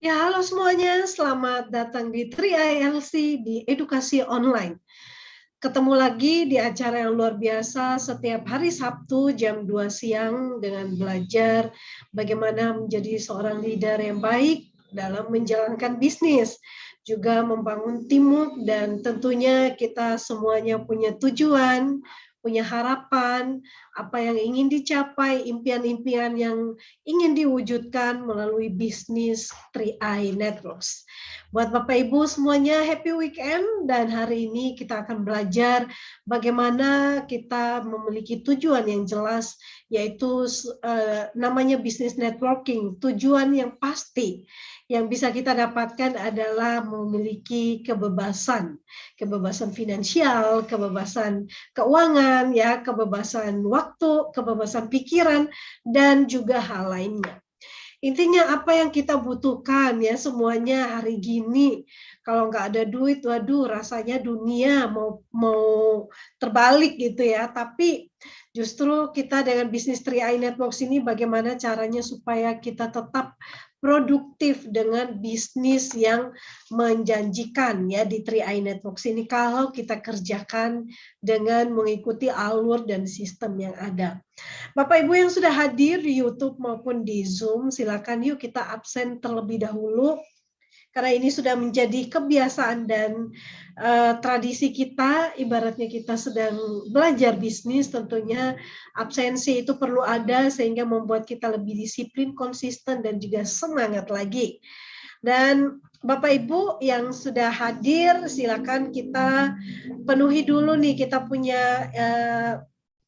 Ya, halo semuanya, selamat datang di Tri-ILC di Edukasi Online. Ketemu lagi di acara yang luar biasa setiap hari Sabtu jam 2 siang dengan belajar bagaimana menjadi seorang leader yang baik dalam menjalankan bisnis, juga membangun teamwork, dan tentunya kita semuanya punya tujuan, punya harapan, apa yang ingin dicapai, impian-impian yang ingin diwujudkan melalui bisnis 3i Networks. Buat Bapak Ibu semuanya, happy weekend, dan hari ini kita akan belajar bagaimana kita memiliki tujuan yang jelas, yaitu namanya business networking. Tujuan yang pasti yang bisa kita dapatkan adalah memiliki kebebasan finansial, kebebasan keuangan, ya, kebebasan waktu, kebebasan pikiran, dan juga hal lainnya. Intinya apa yang kita butuhkan ya semuanya hari gini. Kalau nggak ada duit, waduh rasanya dunia mau terbalik gitu ya. Tapi justru kita dengan bisnis 3i Networks ini bagaimana caranya supaya kita tetap produktif dengan bisnis yang menjanjikan ya di 3i Networks ini kalau kita kerjakan dengan mengikuti alur dan sistem yang ada. Bapak Ibu yang sudah hadir di YouTube maupun di Zoom, silakan yuk kita absen terlebih dahulu, karena ini sudah menjadi kebiasaan dan tradisi kita, ibaratnya kita sedang belajar bisnis, tentunya absensi itu perlu ada sehingga membuat kita lebih disiplin, konsisten, dan juga semangat lagi. Dan Bapak Ibu yang sudah hadir, silakan kita penuhi dulu nih, kita punya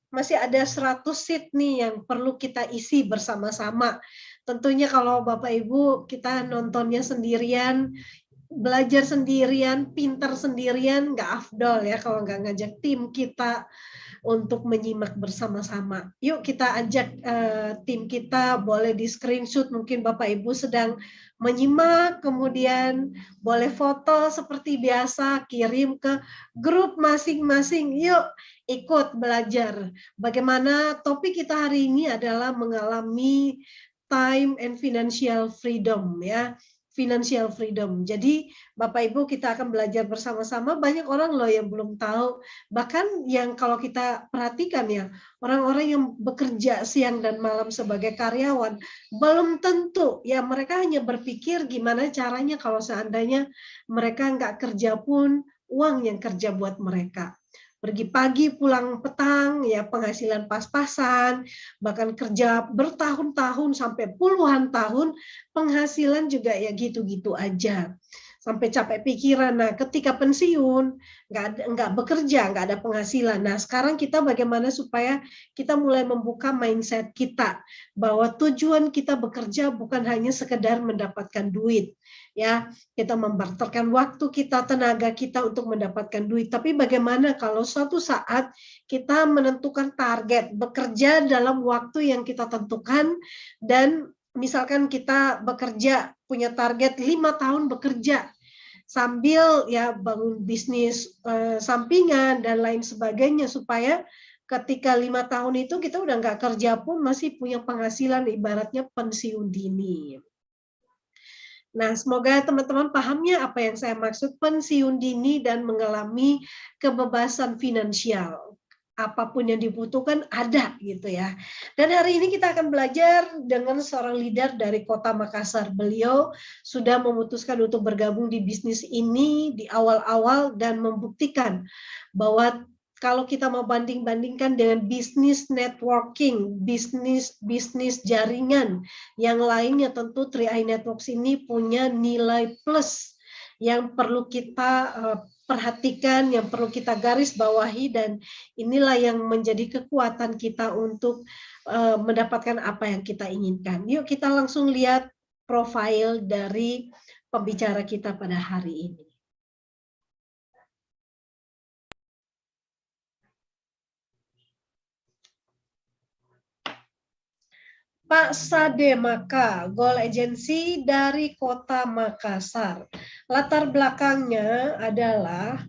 masih ada 100 seat nih yang perlu kita isi bersama-sama. Tentunya kalau Bapak Ibu kita nontonnya sendirian, belajar sendirian, pintar sendirian, nggak afdol ya kalau nggak ngajak tim kita untuk menyimak bersama-sama. Yuk kita ajak tim kita, boleh di screenshot, mungkin Bapak Ibu sedang menyimak, kemudian boleh foto seperti biasa, kirim ke grup masing-masing. Yuk ikut belajar. Bagaimana topik kita hari ini adalah mengalami time and financial freedom ya. Financial freedom. Jadi Bapak Ibu kita akan belajar bersama-sama. Banyak orang loh yang belum tahu. Bahkan yang kalau kita perhatikan ya, orang-orang yang bekerja siang dan malam sebagai karyawan, belum tentu ya mereka hanya berpikir gimana caranya kalau seandainya mereka nggak kerja pun uang yang kerja buat mereka. Pergi pagi, pulang petang, ya penghasilan pas-pasan, bahkan kerja bertahun-tahun sampai puluhan tahun, penghasilan juga ya gitu-gitu aja. Sampai capek pikiran. Nah, ketika pensiun, nggak bekerja, nggak ada penghasilan. Nah, sekarang kita bagaimana supaya kita mulai membuka mindset kita bahwa tujuan kita bekerja bukan hanya sekedar mendapatkan duit, ya. Kita membarterkan waktu kita, tenaga kita untuk mendapatkan duit. Tapi bagaimana kalau suatu saat kita menentukan target bekerja dalam waktu yang kita tentukan, dan misalkan kita bekerja punya target 5 tahun bekerja sambil ya bangun bisnis sampingan dan lain sebagainya, supaya ketika 5 tahun itu kita udah nggak kerja pun masih punya penghasilan, ibaratnya pensiun dini. Nah, semoga teman-teman pahamnya apa yang saya maksud pensiun dini dan mengalami kebebasan finansial. Apapun yang dibutuhkan ada gitu ya. Dan hari ini kita akan belajar dengan seorang leader dari Kota Makassar. Beliau sudah memutuskan untuk bergabung di bisnis ini di awal-awal dan membuktikan bahwa kalau kita mau banding-bandingkan dengan bisnis networking, bisnis jaringan yang lainnya, tentu 3i Networks ini punya nilai plus yang perlu kita perhatikan, yang perlu kita garis bawahi, dan inilah yang menjadi kekuatan kita untuk mendapatkan apa yang kita inginkan. Yuk kita langsung lihat profil dari pembicara kita pada hari ini. Pak Sade Maka, Goal Agency dari Kota Makassar. Latar belakangnya adalah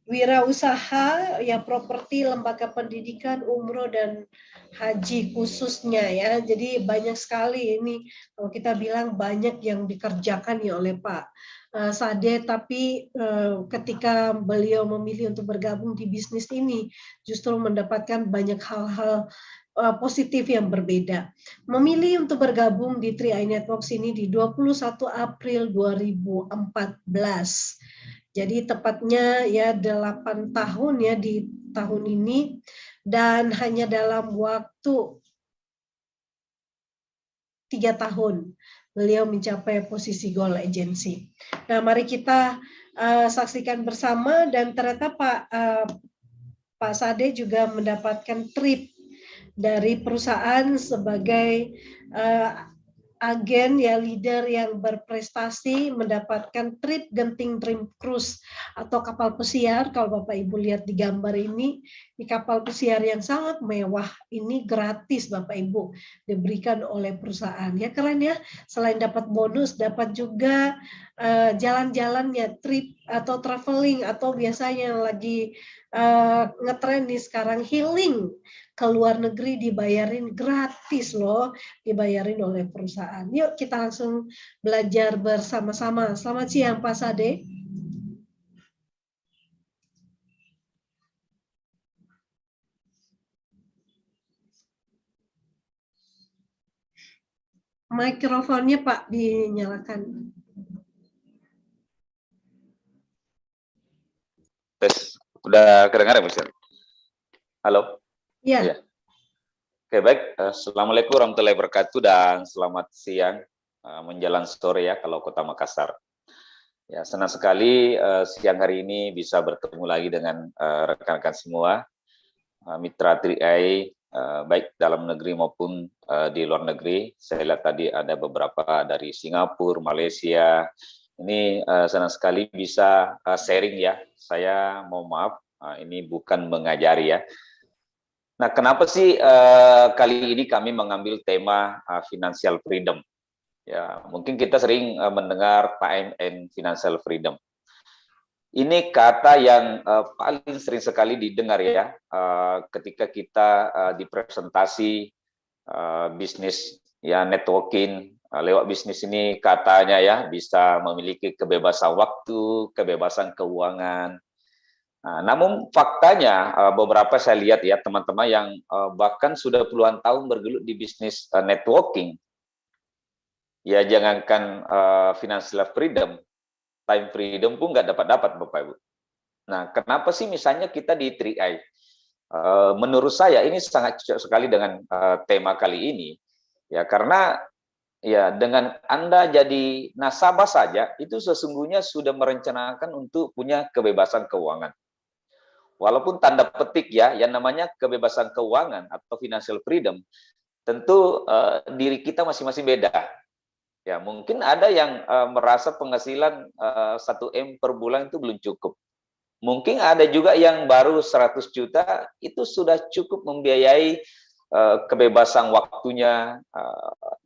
wirausaha, ya properti, lembaga pendidikan, umroh dan haji khususnya ya. Jadi banyak sekali ini, kalau kita bilang banyak yang dikerjakan ya oleh Pak Sade, tapi ketika beliau memilih untuk bergabung di bisnis ini, justru mendapatkan banyak hal-hal positif yang berbeda. Memilih untuk bergabung di 3i Networks ini di 21 April 2014. Jadi tepatnya ya 8 tahun ya di tahun ini, dan hanya dalam waktu 3 tahun beliau mencapai posisi Goal Agency. Nah, mari kita saksikan bersama, dan ternyata Pak Sade juga mendapatkan trip dari perusahaan sebagai agen ya, leader yang berprestasi, mendapatkan trip Genting Dream Cruise atau kapal pesiar. Kalau Bapak Ibu lihat di gambar ini, di kapal pesiar yang sangat mewah ini, gratis Bapak Ibu diberikan oleh perusahaan. Ya keren ya, selain dapat bonus, dapat juga jalan-jalannya, trip atau traveling, atau biasanya yang lagi ngetren nih sekarang, healing ke luar negeri dibayarin gratis loh, dibayarin oleh perusahaan. Yuk kita langsung belajar bersama-sama. Selamat siang Pak Sade. Mikrofonnya Pak dinyalakan. Tes, udah kedengaran ya, halo? Iya. Ya. Oke, baik. Assalamualaikum warahmatullahi wabarakatuh dan selamat siang menjelang sore ya kalau Kota Makassar. Ya, senang sekali siang hari ini bisa bertemu lagi dengan rekan-rekan semua, mitra 3i, baik dalam negeri maupun di luar negeri. Saya lihat tadi ada beberapa dari Singapura, Malaysia. Ini senang sekali bisa sharing ya. Saya mau maaf, ini bukan mengajari ya. Nah, kenapa sih kali ini kami mengambil tema financial freedom? Ya, mungkin kita sering mendengar time and financial freedom. Ini kata yang paling sering sekali didengar ya ketika kita di presentasi bisnis ya, networking. Lewat bisnis ini katanya ya bisa memiliki kebebasan waktu, kebebasan keuangan. Nah, namun faktanya beberapa saya lihat ya teman-teman yang bahkan sudah puluhan tahun bergelut di bisnis networking, ya jangankan financial freedom, time freedom pun nggak dapat Bapak Ibu. Nah, kenapa sih misalnya kita di 3i? Menurut saya ini sangat cocok sekali dengan tema kali ini, ya karena ya dengan Anda jadi nasabah saja itu sesungguhnya sudah merencanakan untuk punya kebebasan keuangan. Walaupun tanda petik ya, yang namanya kebebasan keuangan atau financial freedom, tentu diri kita masing-masing beda. Ya, mungkin ada yang merasa penghasilan 1 M per bulan itu belum cukup. Mungkin ada juga yang baru 100 juta itu sudah cukup membiayai kebebasan waktunya,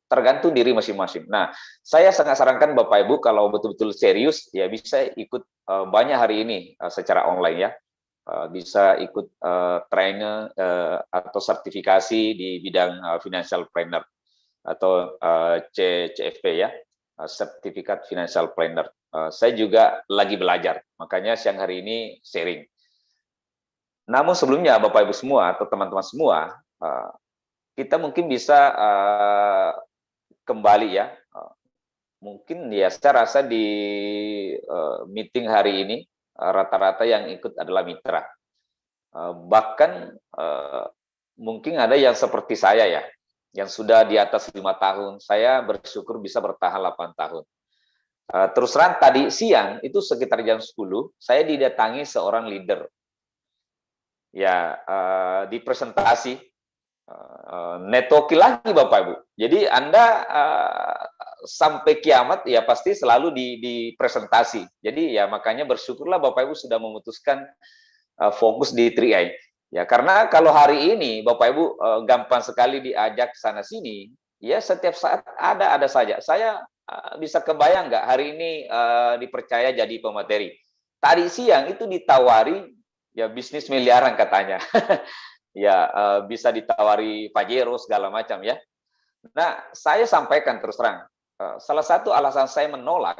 tergantung diri masing-masing. Nah, saya sangat sarankan Bapak Ibu kalau betul-betul serius ya bisa ikut banyak hari ini secara online ya. Bisa ikut training atau sertifikasi di bidang financial planner atau CFP ya, sertifikat financial planner. Saya juga lagi belajar, makanya siang hari ini sharing. Namun sebelumnya Bapak Ibu semua atau teman-teman semua, kita mungkin bisa kembali ya, mungkin ya saya rasa di meeting hari ini rata-rata yang ikut adalah mitra. Bahkan mungkin ada yang seperti saya ya, yang sudah di atas 5 tahun. Saya bersyukur bisa bertahan 8 tahun. Terus terang tadi siang itu sekitar jam 10 saya didatangi seorang leader. Ya, di presentasi networking lagi Bapak Ibu. Jadi Anda sampai kiamat ya pasti selalu di presentasi. Jadi ya makanya bersyukurlah Bapak Ibu sudah memutuskan fokus di 3i. Ya, karena kalau hari ini Bapak Ibu gampang sekali diajak sana sini, ya setiap saat ada saja. Saya bisa kebayang nggak hari ini dipercaya jadi pemateri. Tadi siang itu ditawari ya bisnis miliaran katanya. Ya bisa ditawari Pajero segala macam ya. Nah, saya sampaikan terus terang, salah satu alasan saya menolak,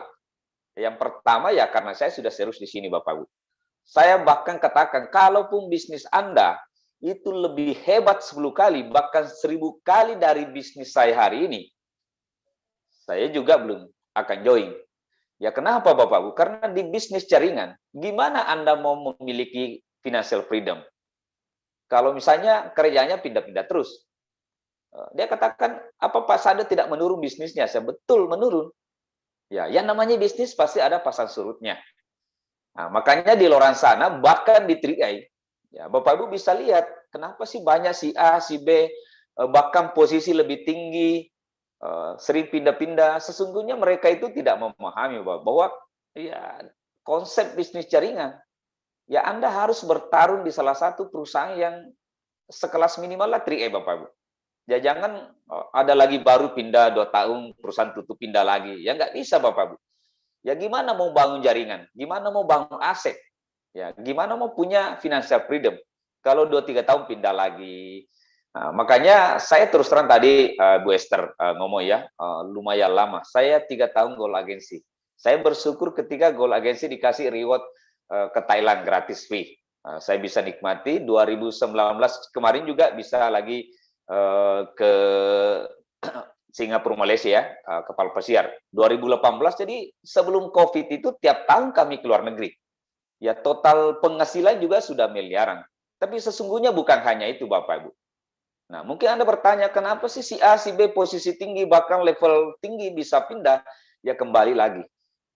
yang pertama ya karena saya sudah serius di sini Bapak Ibu. Saya bahkan katakan, kalaupun bisnis Anda itu lebih hebat 10 kali, bahkan 1000 kali dari bisnis saya hari ini, saya juga belum akan join. Ya kenapa Bapak Ibu? Karena di bisnis jaringan, gimana Anda mau memiliki financial freedom? Kalau misalnya kerjanya pindah-pindah terus. Dia katakan, apa Pak Sade tidak menurun bisnisnya? Saya betul menurun. Ya, yang namanya bisnis pasti ada pasang surutnya. Nah, makanya di luar sana, bahkan di 3i, ya, Bapak Ibu bisa lihat, kenapa sih banyak si A, si B, bahkan posisi lebih tinggi, sering pindah-pindah. Sesungguhnya mereka itu tidak memahami bahwa ya konsep bisnis jaringan, ya Anda harus bertarung di salah satu perusahaan yang sekelas minimal lah 3i Bapak Ibu. Ya jangan ada lagi baru pindah 2 tahun, perusahaan tutup pindah lagi. Ya nggak bisa Bapak Ibu. Ya gimana mau bangun jaringan? Gimana mau bangun aset? Ya gimana mau punya financial freedom? Kalau 2-3 tahun pindah lagi. Nah, makanya saya terus terang tadi Bu Esther ngomong ya, lumayan lama. Saya 3 tahun Gold Agency. Saya bersyukur ketika Gold Agency dikasih reward ke Thailand gratis free. Saya bisa nikmati 2019 kemarin juga bisa lagi ke Singapura, Malaysia ya, kapal pesiar. 2018, jadi sebelum COVID itu tiap tahun kami keluar negeri. Ya total penghasilan juga sudah miliaran. Tapi sesungguhnya bukan hanya itu Bapak Ibu. Nah mungkin Anda bertanya, kenapa sih si A, si B posisi tinggi, bahkan level tinggi bisa pindah? Ya kembali lagi.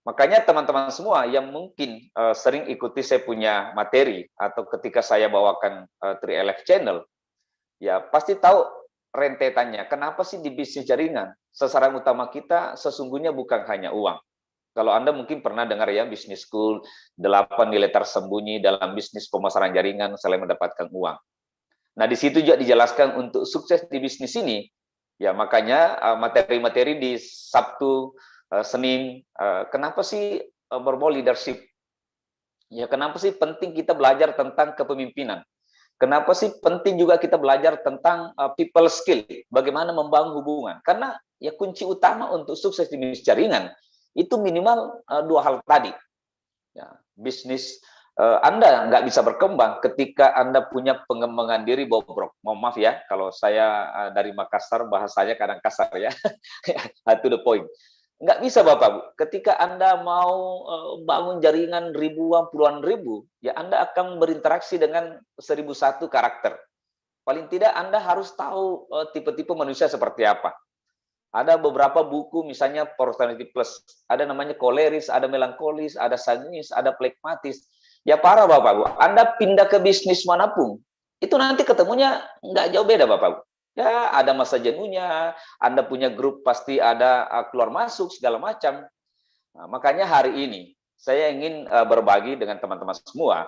Makanya teman-teman semua yang mungkin sering ikuti saya punya materi, atau ketika saya bawakan 3LF Channel, ya pasti tahu rentetannya. Kenapa sih di bisnis jaringan? Sasaran utama kita sesungguhnya bukan hanya uang. Kalau Anda mungkin pernah dengar ya, bisnis school, 8 nilai tersembunyi dalam bisnis pemasaran jaringan selain mendapatkan uang. Nah, di situ juga dijelaskan untuk sukses di bisnis ini, ya makanya materi-materi di Sabtu, Senin, kenapa sih berbau leadership? Ya kenapa sih penting kita belajar tentang kepemimpinan? Kenapa sih penting juga kita belajar tentang people skill, bagaimana membangun hubungan? Karena ya kunci utama untuk sukses di bisnis jaringan itu minimal 2 hal tadi. Ya, bisnis Anda nggak bisa berkembang ketika Anda punya pengembangan diri bobrok. Mohon maaf ya, kalau saya dari Makassar bahasanya kadang kasar ya, to the point. Nggak bisa Bapak Bu, ketika Anda mau bangun jaringan ribuan, puluhan ribu, ya Anda akan berinteraksi dengan 1001 karakter. Paling tidak Anda harus tahu tipe-tipe manusia seperti apa. Ada beberapa buku, misalnya Personality Plus, ada namanya koleris, ada melankolis, ada sanguis, ada plekmatis. Ya parah Bapak Bu, Anda pindah ke bisnis manapun, itu nanti ketemunya nggak jauh beda Bapak Bu. Ya ada masa jenuhnya, Anda punya grup pasti ada keluar masuk segala macam. Nah, makanya hari ini saya ingin berbagi dengan teman-teman semua.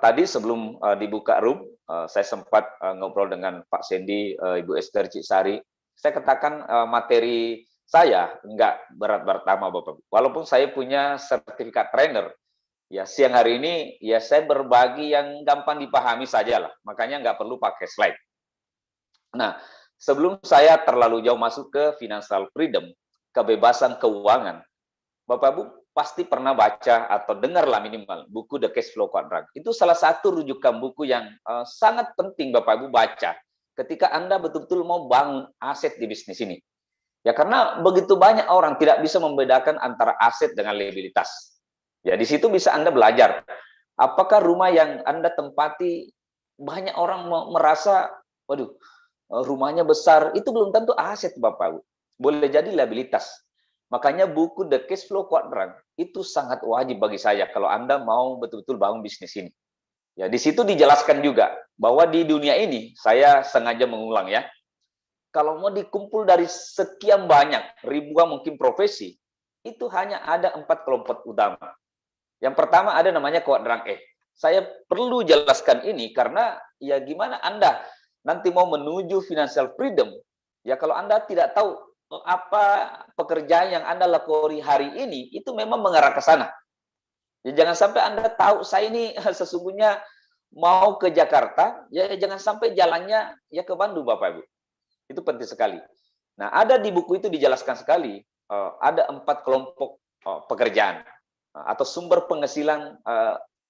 Tadi sebelum dibuka room, saya sempat ngobrol dengan Pak Sendi, Ibu Esther Cisari. Saya katakan materi saya nggak berat-berat amat Bapak. Walaupun saya punya sertifikat trainer, ya siang hari ini ya saya berbagi yang gampang dipahami saja lah. Makanya nggak perlu pakai slide. Nah, sebelum saya terlalu jauh masuk ke financial freedom, kebebasan keuangan, Bapak Ibu pasti pernah baca atau dengarlah minimal buku The Cash Flow Quadrant. Itu salah satu rujukan buku yang sangat penting Bapak Ibu baca ketika Anda betul-betul mau bangun aset di bisnis ini. Ya karena begitu banyak orang tidak bisa membedakan antara aset dengan liabilitas. Ya, di situ bisa Anda belajar. Apakah rumah yang Anda tempati banyak orang merasa, waduh, rumahnya besar, itu belum tentu aset Bapak, Bu. Boleh jadi liabilitas. Makanya buku The Cash Flow Quadrant itu sangat wajib bagi saya kalau Anda mau betul-betul bangun bisnis ini. Ya, di situ dijelaskan juga bahwa di dunia ini, saya sengaja mengulang ya, kalau mau dikumpul dari sekian banyak, ribuan mungkin profesi, itu hanya ada 4 kelompok utama. Yang pertama ada namanya kuadran E. Saya perlu jelaskan ini karena ya gimana Anda nanti mau menuju financial freedom, ya kalau Anda tidak tahu apa pekerjaan yang Anda lakoni hari ini, itu memang mengarah ke sana. Ya, jangan sampai Anda tahu saya ini sesungguhnya mau ke Jakarta, ya jangan sampai jalannya ya ke Bandung Bapak Ibu. Itu penting sekali. Nah, ada di buku itu dijelaskan sekali, ada 4 kelompok pekerjaan atau sumber penghasilan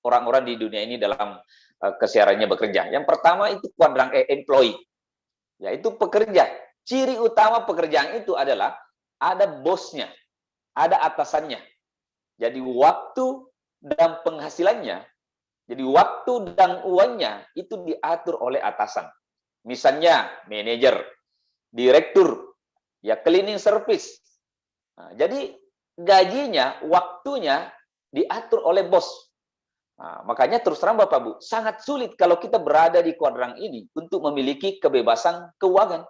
orang-orang di dunia ini dalam kesiarannya bekerja. Yang pertama itu kuadran E, employee, yaitu pekerja. Ciri utama pekerjaan itu adalah ada bosnya, ada atasannya. Jadi waktu dan penghasilannya, jadi waktu dan uangnya itu diatur oleh atasan. Misalnya manajer, direktur, ya cleaning service. Nah, jadi gajinya, waktunya diatur oleh bos. Nah, makanya terus terang Bapak Bu, sangat sulit kalau kita berada di kuadran ini untuk memiliki kebebasan keuangan.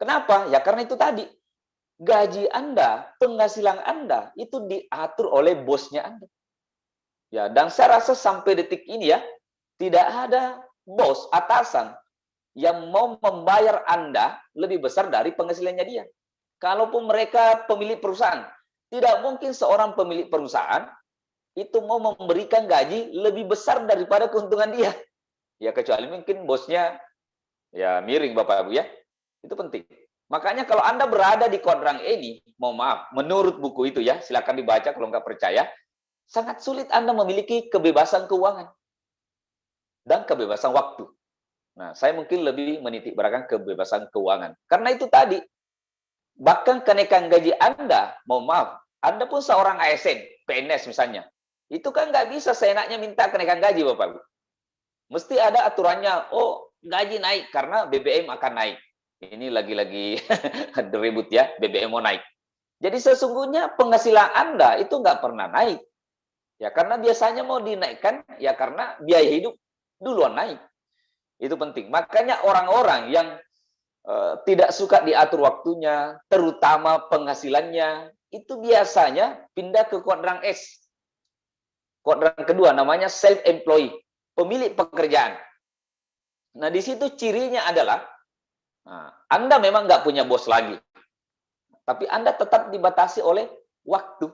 Kenapa? Ya karena itu tadi, gaji Anda, penghasilan Anda itu diatur oleh bosnya Anda. Ya, dan saya rasa sampai detik ini ya, tidak ada bos, atasan yang mau membayar Anda lebih besar dari penghasilannya dia. Kalaupun mereka pemilik perusahaan, tidak mungkin seorang pemilik perusahaan itu mau memberikan gaji lebih besar daripada keuntungan dia. Ya kecuali mungkin bosnya ya miring Bapak Ibu ya. Itu penting. Makanya kalau Anda berada di kuadran ini, mohon maaf, menurut buku itu ya, silakan dibaca kalau nggak percaya, sangat sulit Anda memiliki kebebasan keuangan dan kebebasan waktu. Nah, saya mungkin lebih menitik beratkan kebebasan keuangan. Karena itu tadi, bahkan kenaikan gaji Anda, mohon maaf, Anda pun seorang ASN, PNS misalnya, itu kan nggak bisa seenaknya minta kenaikan gaji, Bapak. Mesti ada aturannya, oh gaji naik karena BBM akan naik. Ini lagi-lagi ribut ya, BBM mau naik. Jadi sesungguhnya penghasilan Anda itu nggak pernah naik. Ya karena biasanya mau dinaikkan, ya karena biaya hidup duluan naik. Itu penting. Makanya orang-orang yang tidak suka diatur waktunya, terutama penghasilannya, itu biasanya pindah ke kuadran S. Kuadran kedua namanya self-employed, pemilik pekerjaan. Nah, di situ cirinya adalah, Anda memang nggak punya bos lagi, tapi Anda tetap dibatasi oleh waktu.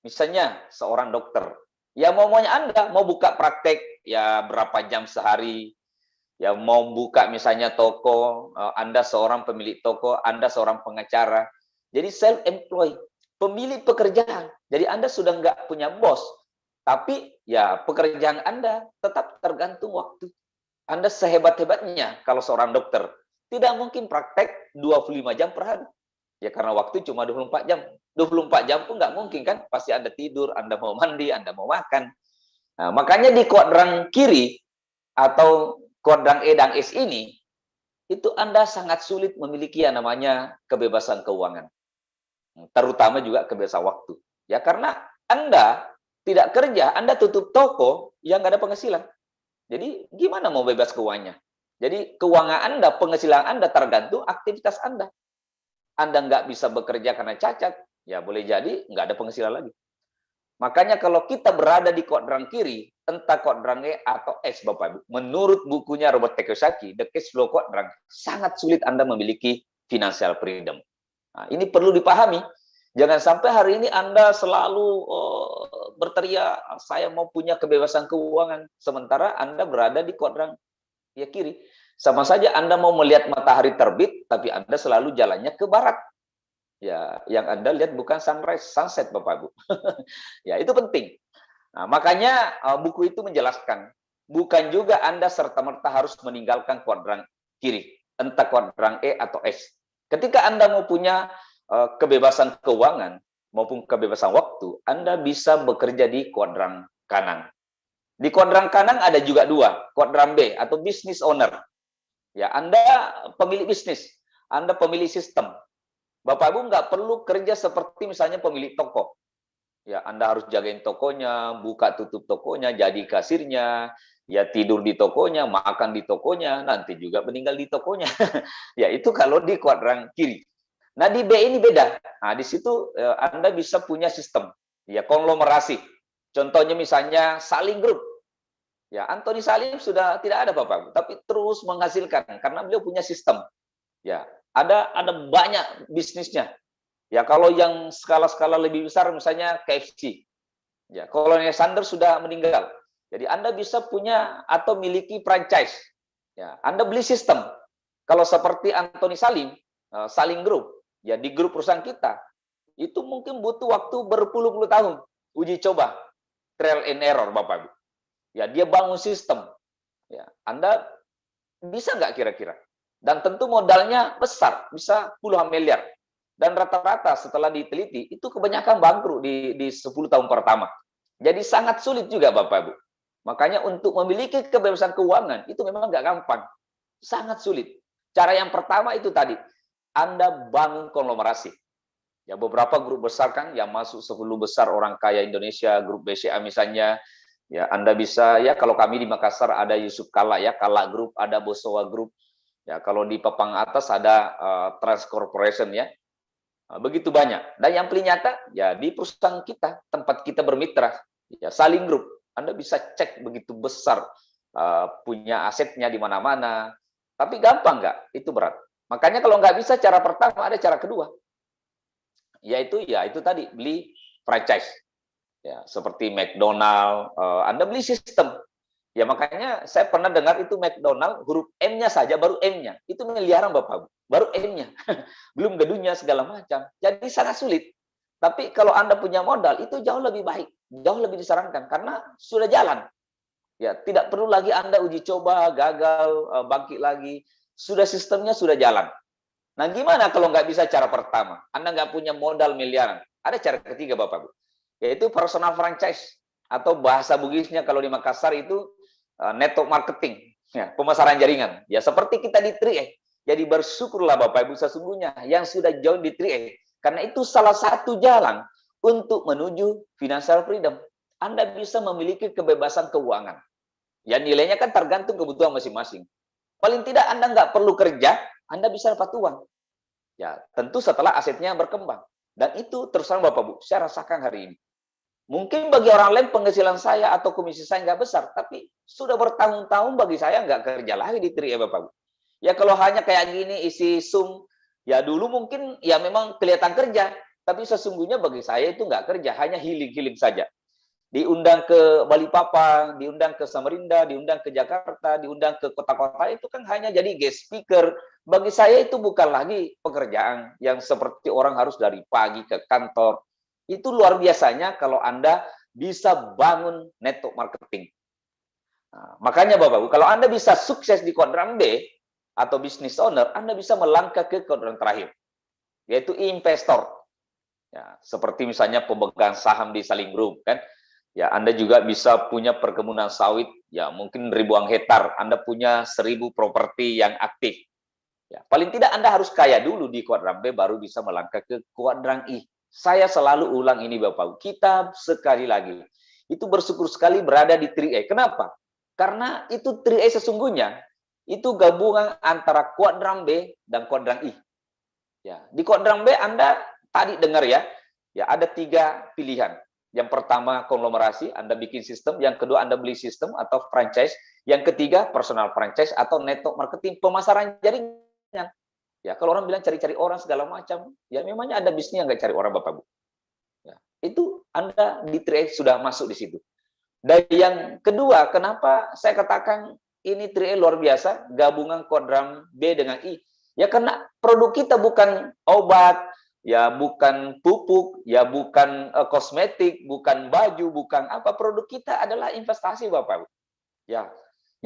Misalnya, seorang dokter, ya maunya Anda mau buka praktek, ya berapa jam sehari, ya mau buka misalnya toko, Anda seorang pemilik toko, Anda seorang pengacara. Jadi self-employed, pemilik pekerjaan. Jadi Anda sudah nggak punya bos, tapi ya pekerjaan Anda tetap tergantung waktu. Anda sehebat-hebatnya kalau seorang dokter, tidak mungkin praktek 25 jam per hari. Ya karena waktu cuma 24 jam. 24 jam pun nggak mungkin kan, pasti Anda tidur, Anda mau mandi, Anda mau makan. Nah, makanya di kuadran kiri, atau kuadran E dan S ini, itu Anda sangat sulit memiliki yang namanya kebebasan keuangan. Terutama juga kebebasan waktu. Ya karena Anda tidak kerja, Anda tutup toko yang nggak ada penghasilan. Jadi gimana mau bebas keuangannya? Jadi keuangan Anda, penghasilan Anda tergantung aktivitas Anda. Anda nggak bisa bekerja karena cacat, ya boleh jadi nggak ada penghasilan lagi. Makanya kalau kita berada di kuadran kiri, entah kuadran E atau S, Bapak Ibu, menurut bukunya Robert Kiyosaki, The Cash Flow Quadrant, sangat sulit Anda memiliki financial freedom. Nah, ini perlu dipahami. Jangan sampai hari ini Anda selalu berteriak, saya mau punya kebebasan keuangan, sementara Anda berada di kuadran ya kiri. Sama saja Anda mau melihat matahari terbit, tapi Anda selalu jalannya ke barat. Ya, yang Anda lihat bukan sunrise, sunset, Bapak Ibu. Ya, itu penting. Nah, makanya buku itu menjelaskan, bukan juga Anda serta-merta harus meninggalkan kuadran kiri, entah kuadran E atau S. Ketika Anda mau punya kebebasan keuangan, maupun kebebasan waktu, Anda bisa bekerja di kuadran kanan. Di kuadran kanan ada juga dua, kuadran B atau business owner. Ya, Anda pemilik bisnis, Anda pemilik sistem. Bapak Ibu nggak perlu kerja seperti misalnya pemilik toko. Ya, Anda harus jagain tokonya, buka tutup tokonya, jadi kasirnya, ya tidur di tokonya, makan di tokonya, nanti juga meninggal di tokonya. Ya, itu kalau di kuadran kiri. Nah, di B ini beda. Nah, di situ Anda bisa punya sistem, ya konglomerasi. Contohnya misalnya Saling Group. Ya, Anthony Salim sudah tidak ada Bapak, tapi terus menghasilkan karena beliau punya sistem. Ya, ada banyak bisnisnya. Ya, kalau yang skala-skala lebih besar misalnya KFC. Ya, Colonel Sanders sudah meninggal. Jadi Anda bisa punya atau miliki franchise. Ya, Anda beli sistem. Kalau seperti Anthony Salim, Saling Group, ya di grup perusahaan kita, itu mungkin butuh waktu berpuluh-puluh tahun uji coba, trial and error, Bapak Ibu. Ya, dia bangun sistem. Ya, Anda bisa nggak kira-kira? Dan tentu modalnya besar, bisa puluhan miliar. Dan rata-rata setelah diteliti, itu kebanyakan bangkrut di 10 tahun pertama. Jadi sangat sulit juga Bapak Ibu. Makanya untuk memiliki kebebasan keuangan, itu memang nggak gampang. Sangat sulit. Cara yang pertama itu tadi, Anda bangun konglomerasi. Ya, beberapa grup besar kan yang masuk 10 besar orang kaya Indonesia, grup BCA misalnya. Ya, Anda bisa, ya kalau kami di Makassar ada Yusuf Kalla, ya Kalla Group, ada Bosowa Group. Ya, kalau di papan atas ada Trans Corporation, ya. Begitu banyak. Dan yang paling nyata, ya di perusahaan kita, tempat kita bermitra, ya Saling Group. Anda bisa cek begitu besar, punya asetnya di mana-mana. Tapi gampang nggak? Itu berat. Makanya kalau nggak bisa cara pertama, ada cara kedua. Yaitu ya itu tadi, beli franchise. Ya, seperti McDonald, Anda beli sistem. Ya makanya saya pernah dengar itu McDonald, huruf M-nya saja, baru M-nya. Itu miliaran Bapak, baru M-nya. Belum gedungnya segala macam. Jadi sangat sulit. Tapi kalau Anda punya modal, itu jauh lebih baik. Jauh lebih disarankan. Karena sudah jalan. Ya, tidak perlu lagi Anda uji coba, gagal, bangkit lagi. Sudah sistemnya sudah jalan. Nah, gimana kalau nggak bisa cara pertama? Anda nggak punya modal miliaran. Ada cara ketiga, Bapak, Bu. Yaitu personal franchise. Atau bahasa Bugisnya kalau di Makassar itu network marketing, ya, pemasaran jaringan. Ya seperti kita di 3A. Jadi bersyukurlah Bapak Ibu sesungguhnya yang sudah join di 3A. Karena itu salah satu jalan untuk menuju financial freedom. Anda bisa memiliki kebebasan keuangan. Ya nilainya kan tergantung kebutuhan masing-masing. Paling tidak Anda nggak perlu kerja, Anda bisa dapat uang. Ya tentu setelah asetnya berkembang. Dan itu terus terang Bapak Ibu, saya rasakan hari ini. Mungkin bagi orang lain penghasilan saya atau komisi saya nggak besar, tapi sudah bertahun-tahun bagi saya nggak kerja lagi di 3A Bapak. Ya kalau hanya kayak gini isi Zoom, ya dulu mungkin ya memang kelihatan kerja, tapi sesungguhnya bagi saya itu nggak kerja, hanya healing-healing saja. Diundang ke Balikpapan, diundang ke Samarinda, diundang ke Jakarta, diundang ke kota-kota, itu kan hanya jadi guest speaker. Bagi saya itu bukan lagi pekerjaan yang seperti orang harus dari pagi ke kantor. Itu luar biasanya kalau Anda bisa bangun network marketing. Nah, makanya Bapak, kalau Anda bisa sukses di kuadran B atau business owner, Anda bisa melangkah ke kuadran terakhir, yaitu investor. Ya, seperti misalnya pemegang saham di Saling Group, kan? Ya, Anda juga bisa punya perkebunan sawit, ya mungkin ribuan hektar. Anda punya 1000 properti yang aktif. Ya, paling tidak Anda harus kaya dulu di kuadran B, baru bisa melangkah ke kuadran I. Saya selalu ulang ini Bapak, kita sekali lagi, itu bersyukur sekali berada di 3A. Kenapa? Karena itu 3A sesungguhnya, itu gabungan antara kuadran B dan kuadran I. Ya, di kuadran B Anda tadi dengar ya, ya ada 3 pilihan. Yang pertama konglomerasi, Anda bikin sistem. Yang kedua Anda beli sistem atau franchise. Yang ketiga personal franchise atau network marketing, pemasaran jaringan. Ya, kalau orang bilang cari-cari orang segala macam, ya memangnya ada bisnis yang nggak cari orang Bapak Bu. Ya, itu Anda di 3A sudah masuk di situ. Dan yang kedua, kenapa saya katakan ini 3A luar biasa, gabungan kuadran B dengan I. Ya karena produk kita bukan obat, ya bukan pupuk, ya bukan kosmetik, bukan baju, bukan apa. Produk kita adalah investasi Bapak Bu. Ya,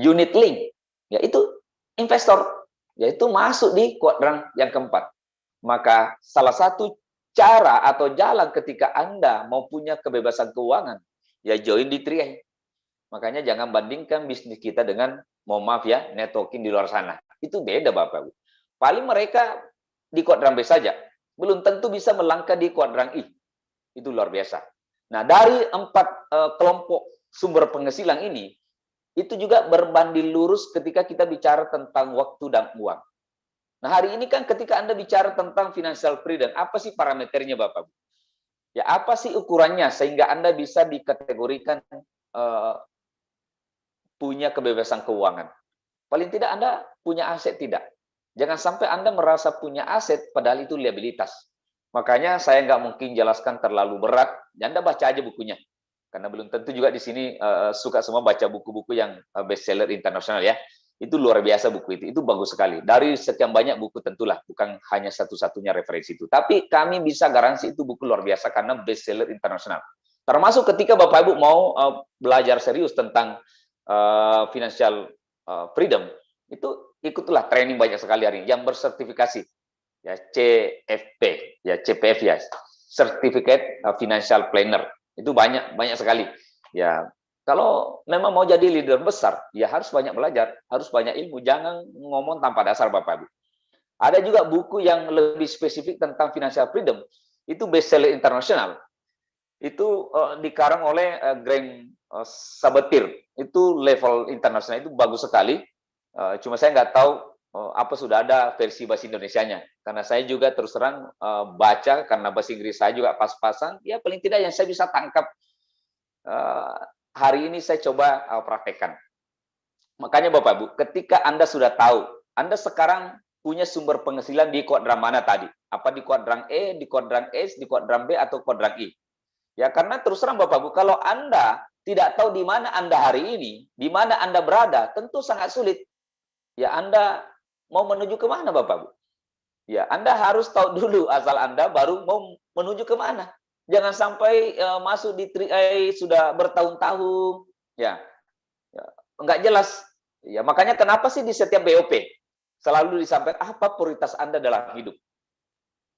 unit link. Ya itu investor, yaitu masuk di kuadran yang keempat. Maka salah satu cara atau jalan ketika Anda mau punya kebebasan keuangan, ya join di 3i. Makanya jangan bandingkan bisnis kita dengan, mohon maaf ya, networking di luar sana. Itu beda Bapak Ibu. Paling mereka di kuadran B saja, belum tentu bisa melangkah di kuadran I. Itu luar biasa. Nah, dari 4 kelompok sumber penghasilan ini, itu juga berbanding lurus ketika kita bicara tentang waktu dan uang. Nah, hari ini kan ketika Anda bicara tentang financial freedom, apa sih parameternya Bapak? Ya, apa sih ukurannya sehingga Anda bisa dikategorikan punya kebebasan keuangan? Paling tidak Anda punya aset tidak? Jangan sampai Anda merasa punya aset padahal itu liabilitas. Makanya saya nggak mungkin jelaskan terlalu berat. Anda baca aja bukunya. Karena belum tentu juga di sini suka semua baca buku-buku yang bestseller internasional ya. Itu luar biasa buku itu bagus sekali. Dari sekian banyak buku tentulah, bukan hanya satu-satunya referensi itu. Tapi kami bisa garansi itu buku luar biasa karena bestseller internasional. Termasuk ketika Bapak Ibu mau belajar serius tentang financial freedom, itu ikutlah training banyak sekali hari ini yang bersertifikasi. Ya CFP, ya CPF ya, Certificate Financial Planner. Itu banyak sekali. Ya, kalau memang mau jadi leader besar, ya harus banyak belajar, harus banyak ilmu, jangan ngomong tanpa dasar Bapak Ibu. Ada juga buku yang lebih spesifik tentang financial freedom, itu bestseller internasional. Itu dikarang oleh Graham Sabatir, itu level internasional, itu bagus sekali. Cuma saya nggak tahu apa sudah ada versi bahasa Indonesianya, karena saya juga terus terang baca, karena bahasa Inggris saya juga pas-pasan, ya paling tidak yang saya bisa tangkap hari ini saya coba praktekkan. Makanya Bapak Ibu, ketika Anda sudah tahu, Anda sekarang punya sumber penghasilan di kuadran mana tadi? Apa di kuadran E, di kuadran S, di kuadran B, atau kuadran I? Ya, karena terus terang Bapak Ibu, kalau Anda tidak tahu di mana Anda hari ini, di mana Anda berada, tentu sangat sulit. Ya, Anda mau menuju ke mana Bapak Ibu? Ya, Anda harus tahu dulu asal Anda, baru mau menuju ke mana. Jangan sampai masuk di 3i sudah bertahun-tahun, ya, enggak jelas. Ya, makanya kenapa sih di setiap BOP selalu disampaikan apa prioritas Anda dalam hidup?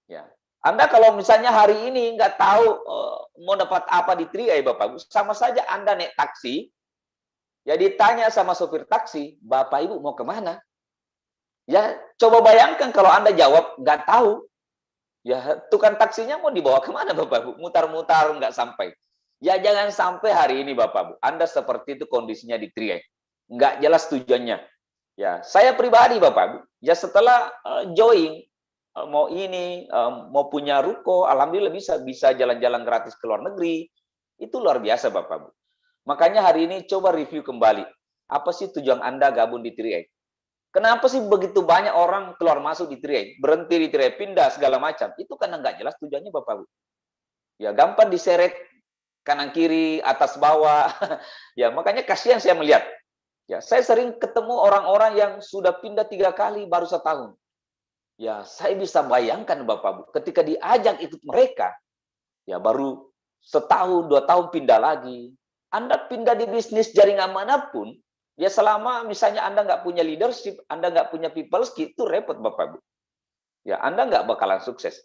Ya, Anda kalau misalnya hari ini nggak tahu mau dapat apa di 3i Bapak Ibu, sama saja Anda naik taksi, ya ditanya sama sopir taksi, Bapak Ibu mau kemana? Ya, coba bayangkan kalau Anda jawab nggak tahu, ya tukang taksinya mau dibawa kemana Bapak Ibu? Mutar-mutar nggak sampai. Ya jangan sampai hari ini Bapak Ibu, Anda seperti itu kondisinya di 3i. Nggak jelas tujuannya. Ya, saya pribadi Bapak Ibu, ya setelah join, mau ini, mau punya ruko, alhamdulillah bisa jalan-jalan gratis ke luar negeri. Itu luar biasa Bapak Ibu. Makanya hari ini coba review kembali. Apa sih tujuan Anda gabung di 3i? Kenapa sih begitu banyak orang keluar masuk di 3i, berhenti di 3i, pindah segala macam? Itu karena nggak jelas tujuannya Bapak Ibu. Ya gampang diseret kanan kiri, atas bawah. Ya makanya kasihan saya melihat. Ya saya sering ketemu orang-orang yang sudah pindah 3 kali baru setahun. Ya saya bisa bayangkan Bapak Ibu, ketika diajak ikut mereka, ya baru setahun, 2 tahun pindah lagi. Anda pindah di bisnis jaringan manapun, ya selama misalnya Anda nggak punya leadership, Anda nggak punya people skill, itu repot Bapak Ibu. Ya Anda nggak bakalan sukses.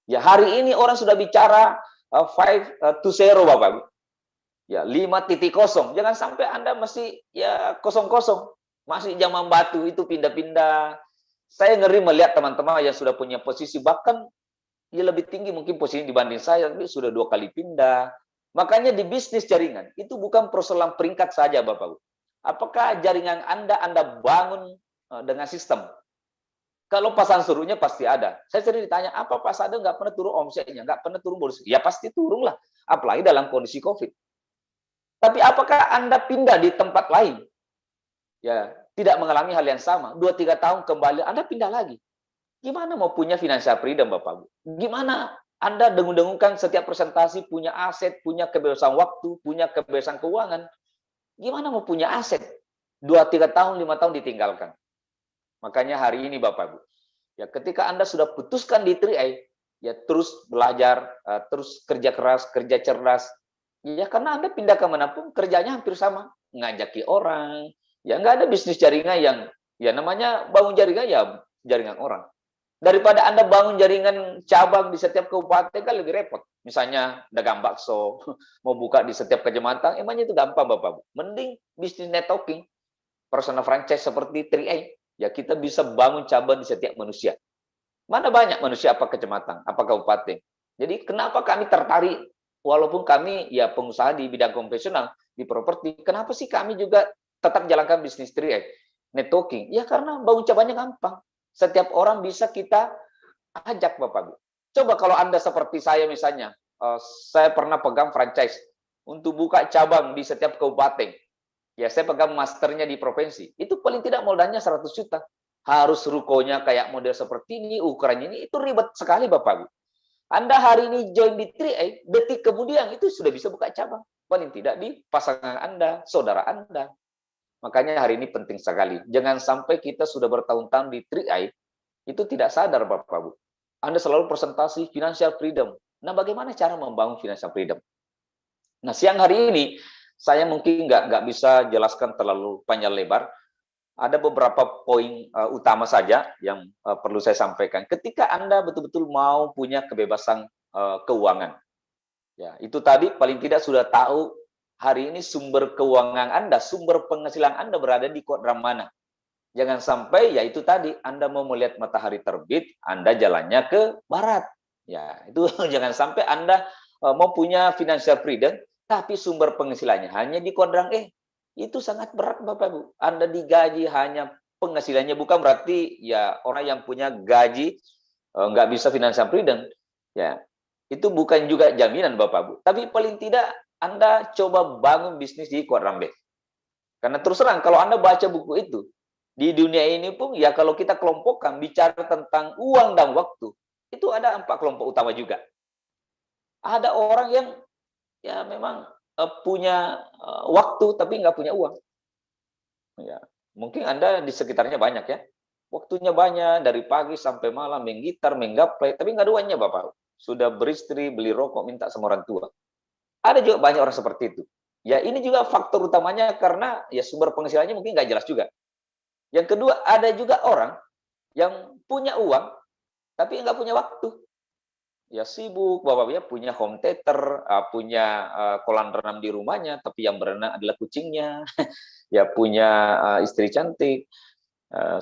Ya hari ini orang sudah bicara 5-0 Bapak Ibu. Ya 5.0. Jangan sampai Anda masih ya kosong-kosong. Masih zaman batu itu pindah-pindah. Saya ngeri melihat teman-teman yang sudah punya posisi, bahkan ya lebih tinggi mungkin posisi dibanding saya, tapi sudah 2 kali pindah. Makanya di bisnis jaringan, itu bukan persoalan peringkat saja Bapak Ibu. Apakah jaringan Anda bangun dengan sistem? Kalau pasang surutnya pasti ada. Saya sering ditanya, apa Pak Sade nggak pernah turun omsetnya, nggak pernah turun bonus? Ya pasti turun lah, apalagi dalam kondisi COVID. Tapi apakah Anda pindah di tempat lain? Ya, tidak mengalami hal yang sama. 2-3 tahun kembali, Anda pindah lagi. Gimana mau punya financial freedom, Bapak? Gimana Anda dengung-dengungkan setiap presentasi punya aset, punya kebebasan waktu, punya kebebasan keuangan? Gimana mau punya aset? 2-3 tahun, 5 tahun ditinggalkan. Makanya hari ini Bapak Ibu, ya ketika Anda sudah putuskan di 3i, ya terus belajar, terus kerja keras, kerja cerdas. Ya karena Anda pindah ke manapun kerjanya hampir sama, ngajaki orang. Ya nggak ada bisnis jaringan yang ya namanya bangun jaringan ya jaringan orang. Daripada Anda bangun jaringan cabang di setiap kabupaten kan lebih repot. Misalnya dagang bakso, mau buka di setiap kecamatan, emangnya itu gampang Bapak Bu. Mending bisnis networking, personal franchise seperti 3A. Ya kita bisa bangun cabang di setiap manusia. Mana banyak manusia apa kecamatan, apa kabupaten. Jadi kenapa kami tertarik, walaupun kami ya pengusaha di bidang konvensional, di properti, kenapa sih kami juga tetap jalankan bisnis 3A, networking? Ya karena bangun cabangnya gampang. Setiap orang bisa kita ajak Bapak Bu. Coba kalau Anda seperti saya misalnya, saya pernah pegang franchise untuk buka cabang di setiap kabupaten. Ya, saya pegang masternya di provinsi. Itu paling tidak modalnya 100 juta. Harus rukonya kayak model seperti ini, ukurannya ini, itu ribet sekali Bapak Bu. Anda hari ini join di 3A, detik kemudian itu sudah bisa buka cabang. Paling tidak di pasangan Anda, saudara Anda. Makanya hari ini penting sekali. Jangan sampai kita sudah bertahun-tahun di 3i, itu tidak sadar Bapak Bu. Anda selalu presentasi financial freedom. Nah, bagaimana cara membangun financial freedom? Nah, siang hari ini, saya mungkin nggak bisa jelaskan terlalu panjang lebar. Ada beberapa poin utama saja yang perlu saya sampaikan. Ketika Anda betul-betul mau punya kebebasan keuangan, ya itu tadi paling tidak sudah tahu hari ini sumber keuangan Anda, sumber penghasilan Anda berada di kuadran mana. Jangan sampai ya itu tadi Anda mau melihat matahari terbit, Anda jalannya ke barat. Ya, itu jangan sampai Anda mau punya financial freedom tapi sumber penghasilannya hanya di kuadran E. Itu sangat berat Bapak Bu. Anda digaji hanya penghasilannya, bukan berarti ya orang yang punya gaji nggak bisa financial freedom. Ya, itu bukan juga jaminan Bapak Bu. Tapi paling tidak Anda coba bangun bisnis di kuadran B. Karena terus terang, kalau Anda baca buku itu, di dunia ini pun, ya kalau kita kelompokkan, bicara tentang uang dan waktu, itu ada 4 kelompok utama juga. Ada orang yang ya memang punya waktu, tapi nggak punya uang. Ya, mungkin Anda di sekitarnya banyak ya. Waktunya banyak, dari pagi sampai malam, main gitar, main gaplek, tapi nggak ada uangnya Bapak. Sudah beristri, beli rokok, minta sama orang tua. Ada juga banyak orang seperti itu. Ya ini juga faktor utamanya karena ya sumber penghasilannya mungkin nggak jelas juga. Yang kedua, ada juga orang yang punya uang tapi nggak punya waktu. Ya sibuk, Bapak ya punya home theater, punya kolam renang di rumahnya, tapi yang berenang adalah kucingnya. Ya punya istri cantik,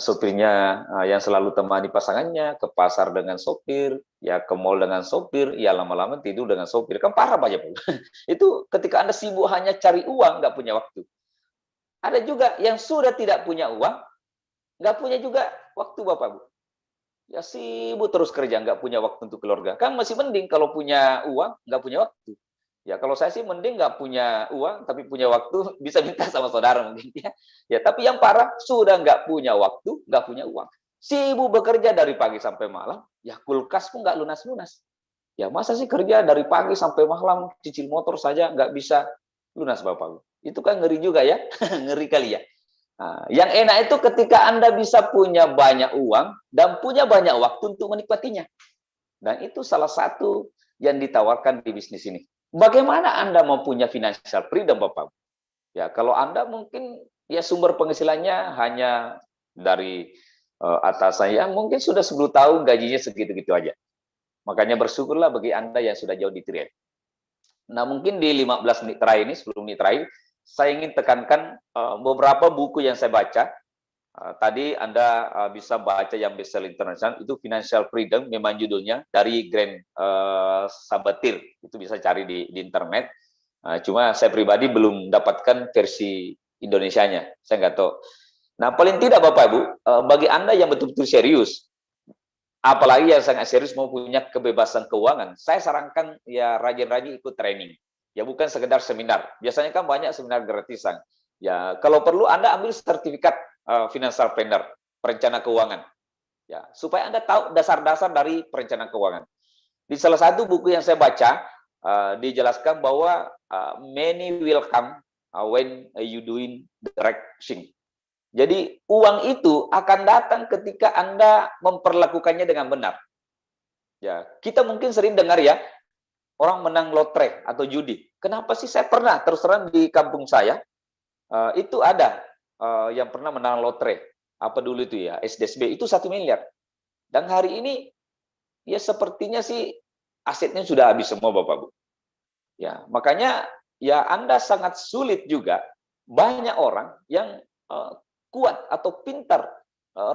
sopirnya yang selalu temani pasangannya, ke pasar dengan sopir, ya ke mall dengan sopir, ya lama-lama tidur dengan sopir. Kan parah Pak. Itu ketika Anda sibuk hanya cari uang, nggak punya waktu. Ada juga yang sudah tidak punya uang, nggak punya juga waktu Bapak Bu. Ya sibuk terus kerja, nggak punya waktu untuk keluarga. Kan masih mending kalau punya uang, nggak punya waktu. Ya kalau saya sih mending nggak punya uang, tapi punya waktu, bisa minta sama saudara mungkin ya. Ya tapi yang parah, sudah nggak punya waktu, nggak punya uang. Sibuk bekerja dari pagi sampai malam, ya kulkas pun nggak lunas-lunas. Ya masa sih kerja dari pagi sampai malam, cicil motor saja nggak bisa lunas Bapak. Itu kan ngeri juga ya, ngeri kali ya. Nah, yang enak itu ketika Anda bisa punya banyak uang dan punya banyak waktu untuk menikmatinya. Dan itu salah satu yang ditawarkan di bisnis ini. Bagaimana Anda mau punya financial freedom, Bapak? Ya, kalau Anda mungkin ya sumber penghasilannya hanya dari atas saya, mungkin sudah 10 tahun gajinya segitu-gitu aja. Makanya bersyukurlah bagi Anda yang sudah jauh di trade. Nah, mungkin di 15 menit terakhir ini, 10 menit terakhir, saya ingin tekankan beberapa buku yang saya baca. Tadi Anda bisa baca yang bestseller internasional, itu Financial Freedom, memang judulnya, dari Grant Sabatir. Itu bisa cari di internet. Cuma saya pribadi belum dapatkan versi Indonesianya. Saya nggak tahu. Nah, paling tidak Bapak Ibu, bagi Anda yang betul-betul serius, apalagi yang sangat serius mau punya kebebasan keuangan, saya sarankan ya rajin-rajin ikut training. Ya bukan sekedar seminar. Biasanya kan banyak seminar gratisan. Ya kalau perlu Anda ambil sertifikat financial planner, perencana keuangan. Ya, supaya Anda tahu dasar-dasar dari perencanaan keuangan. Di salah satu buku yang saya baca dijelaskan bahwa money will come when you doing the right thing. Jadi uang itu akan datang ketika Anda memperlakukannya dengan benar. Ya, kita mungkin sering dengar ya, orang menang lotre atau judi. Kenapa sih saya pernah terus terang di kampung saya itu ada yang pernah menang lotre. Apa dulu itu ya, SDSB itu 1 miliar. Dan hari ini ya sepertinya sih asetnya sudah habis semua Bapak Bu. Ya, makanya ya Anda sangat sulit juga, banyak orang yang kuat atau pintar,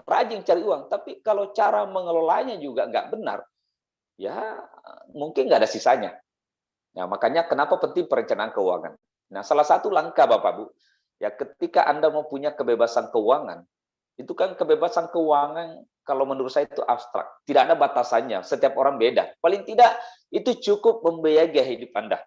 rajin cari uang, tapi kalau cara mengelolanya juga nggak benar, ya mungkin nggak ada sisanya. Nah, makanya kenapa penting perencanaan keuangan. Nah, salah satu langkah Bapak Bu, ya ketika Anda mau punya kebebasan keuangan, itu kan kebebasan keuangan kalau menurut saya itu abstrak. Tidak ada batasannya, setiap orang beda. Paling tidak itu cukup membiayai gaya hidup Anda.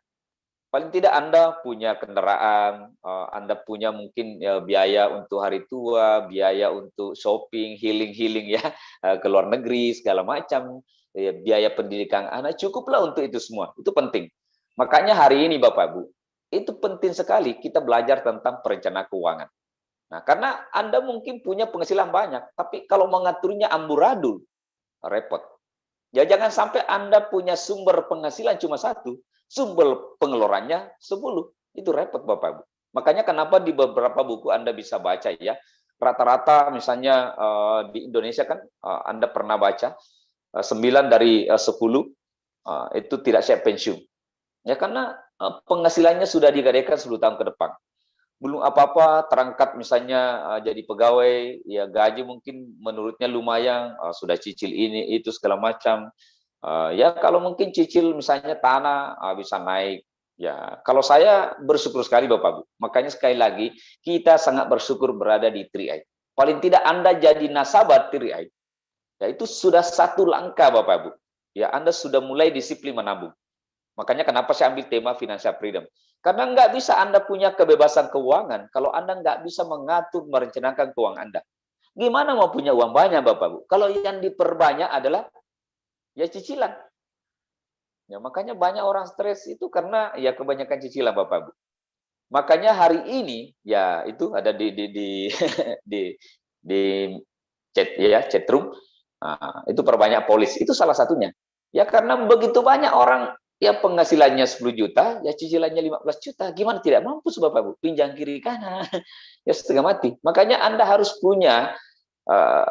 Paling tidak Anda punya kendaraan, Anda punya mungkin ya, biaya untuk hari tua, biaya untuk shopping, healing-healing ya, ke luar negeri, segala macam, ya, biaya pendidikan anak, cukuplah untuk itu semua. Itu penting. Makanya hari ini Bapak Ibu, itu penting sekali kita belajar tentang perencanaan keuangan. Nah, karena Anda mungkin punya penghasilan banyak, tapi kalau mengaturnya amburadul, repot. Ya jangan sampai Anda punya sumber penghasilan cuma satu, sumber pengeluarannya 10. Itu repot Bapak Ibu. Makanya kenapa di beberapa buku Anda bisa baca ya, rata-rata misalnya di Indonesia kan Anda pernah baca 9 dari 10 itu tidak siap pensiun. Ya karena penghasilannya sudah digadaikan 10 tahun ke depan. Belum apa-apa terangkat misalnya jadi pegawai, ya gaji mungkin menurutnya lumayan, sudah cicil ini itu segala macam. Ya kalau mungkin cicil misalnya tanah bisa naik. Ya, kalau saya bersyukur sekali Bapak Bu. Makanya sekali lagi kita sangat bersyukur berada di 3i. Paling tidak Anda jadi nasabah 3i. Ya itu sudah satu langkah Bapak Bu. Ya Anda sudah mulai disiplin menabung. Makanya kenapa saya ambil tema financial freedom. Karena nggak bisa Anda punya kebebasan keuangan kalau Anda nggak bisa mengatur, merencanakan keuangan Anda. Gimana mau punya uang banyak Bapak Bu? Kalau yang diperbanyak adalah ya cicilan. Ya, makanya banyak orang stres itu karena ya kebanyakan cicilan Bapak Bu. Makanya hari ini ya itu ada di di di chat ya chat room itu perbanyak polis itu salah satunya. Ya karena begitu banyak orang ya penghasilannya 10 juta, ya cicilannya 15 juta. Gimana tidak mampu Bapak Bu? Pinjam kiri kanan. Ya setengah mati. Makanya Anda harus punya uh,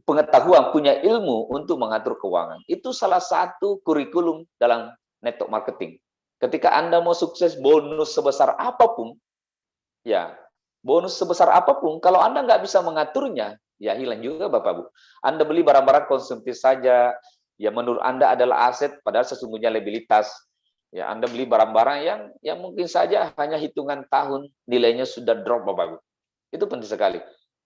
pengetahuan, punya ilmu untuk mengatur keuangan. Itu salah satu kurikulum dalam network marketing. Ketika Anda mau sukses, bonus sebesar apapun, ya bonus sebesar apapun, kalau Anda nggak bisa mengaturnya, ya hilang juga Bapak Bu. Anda beli barang-barang konsumtif saja, ya menurut Anda adalah aset, padahal sesungguhnya liabilitas. Ya Anda beli barang-barang yang mungkin saja hanya hitungan tahun nilainya sudah drop Bapak Bu. Itu penting sekali.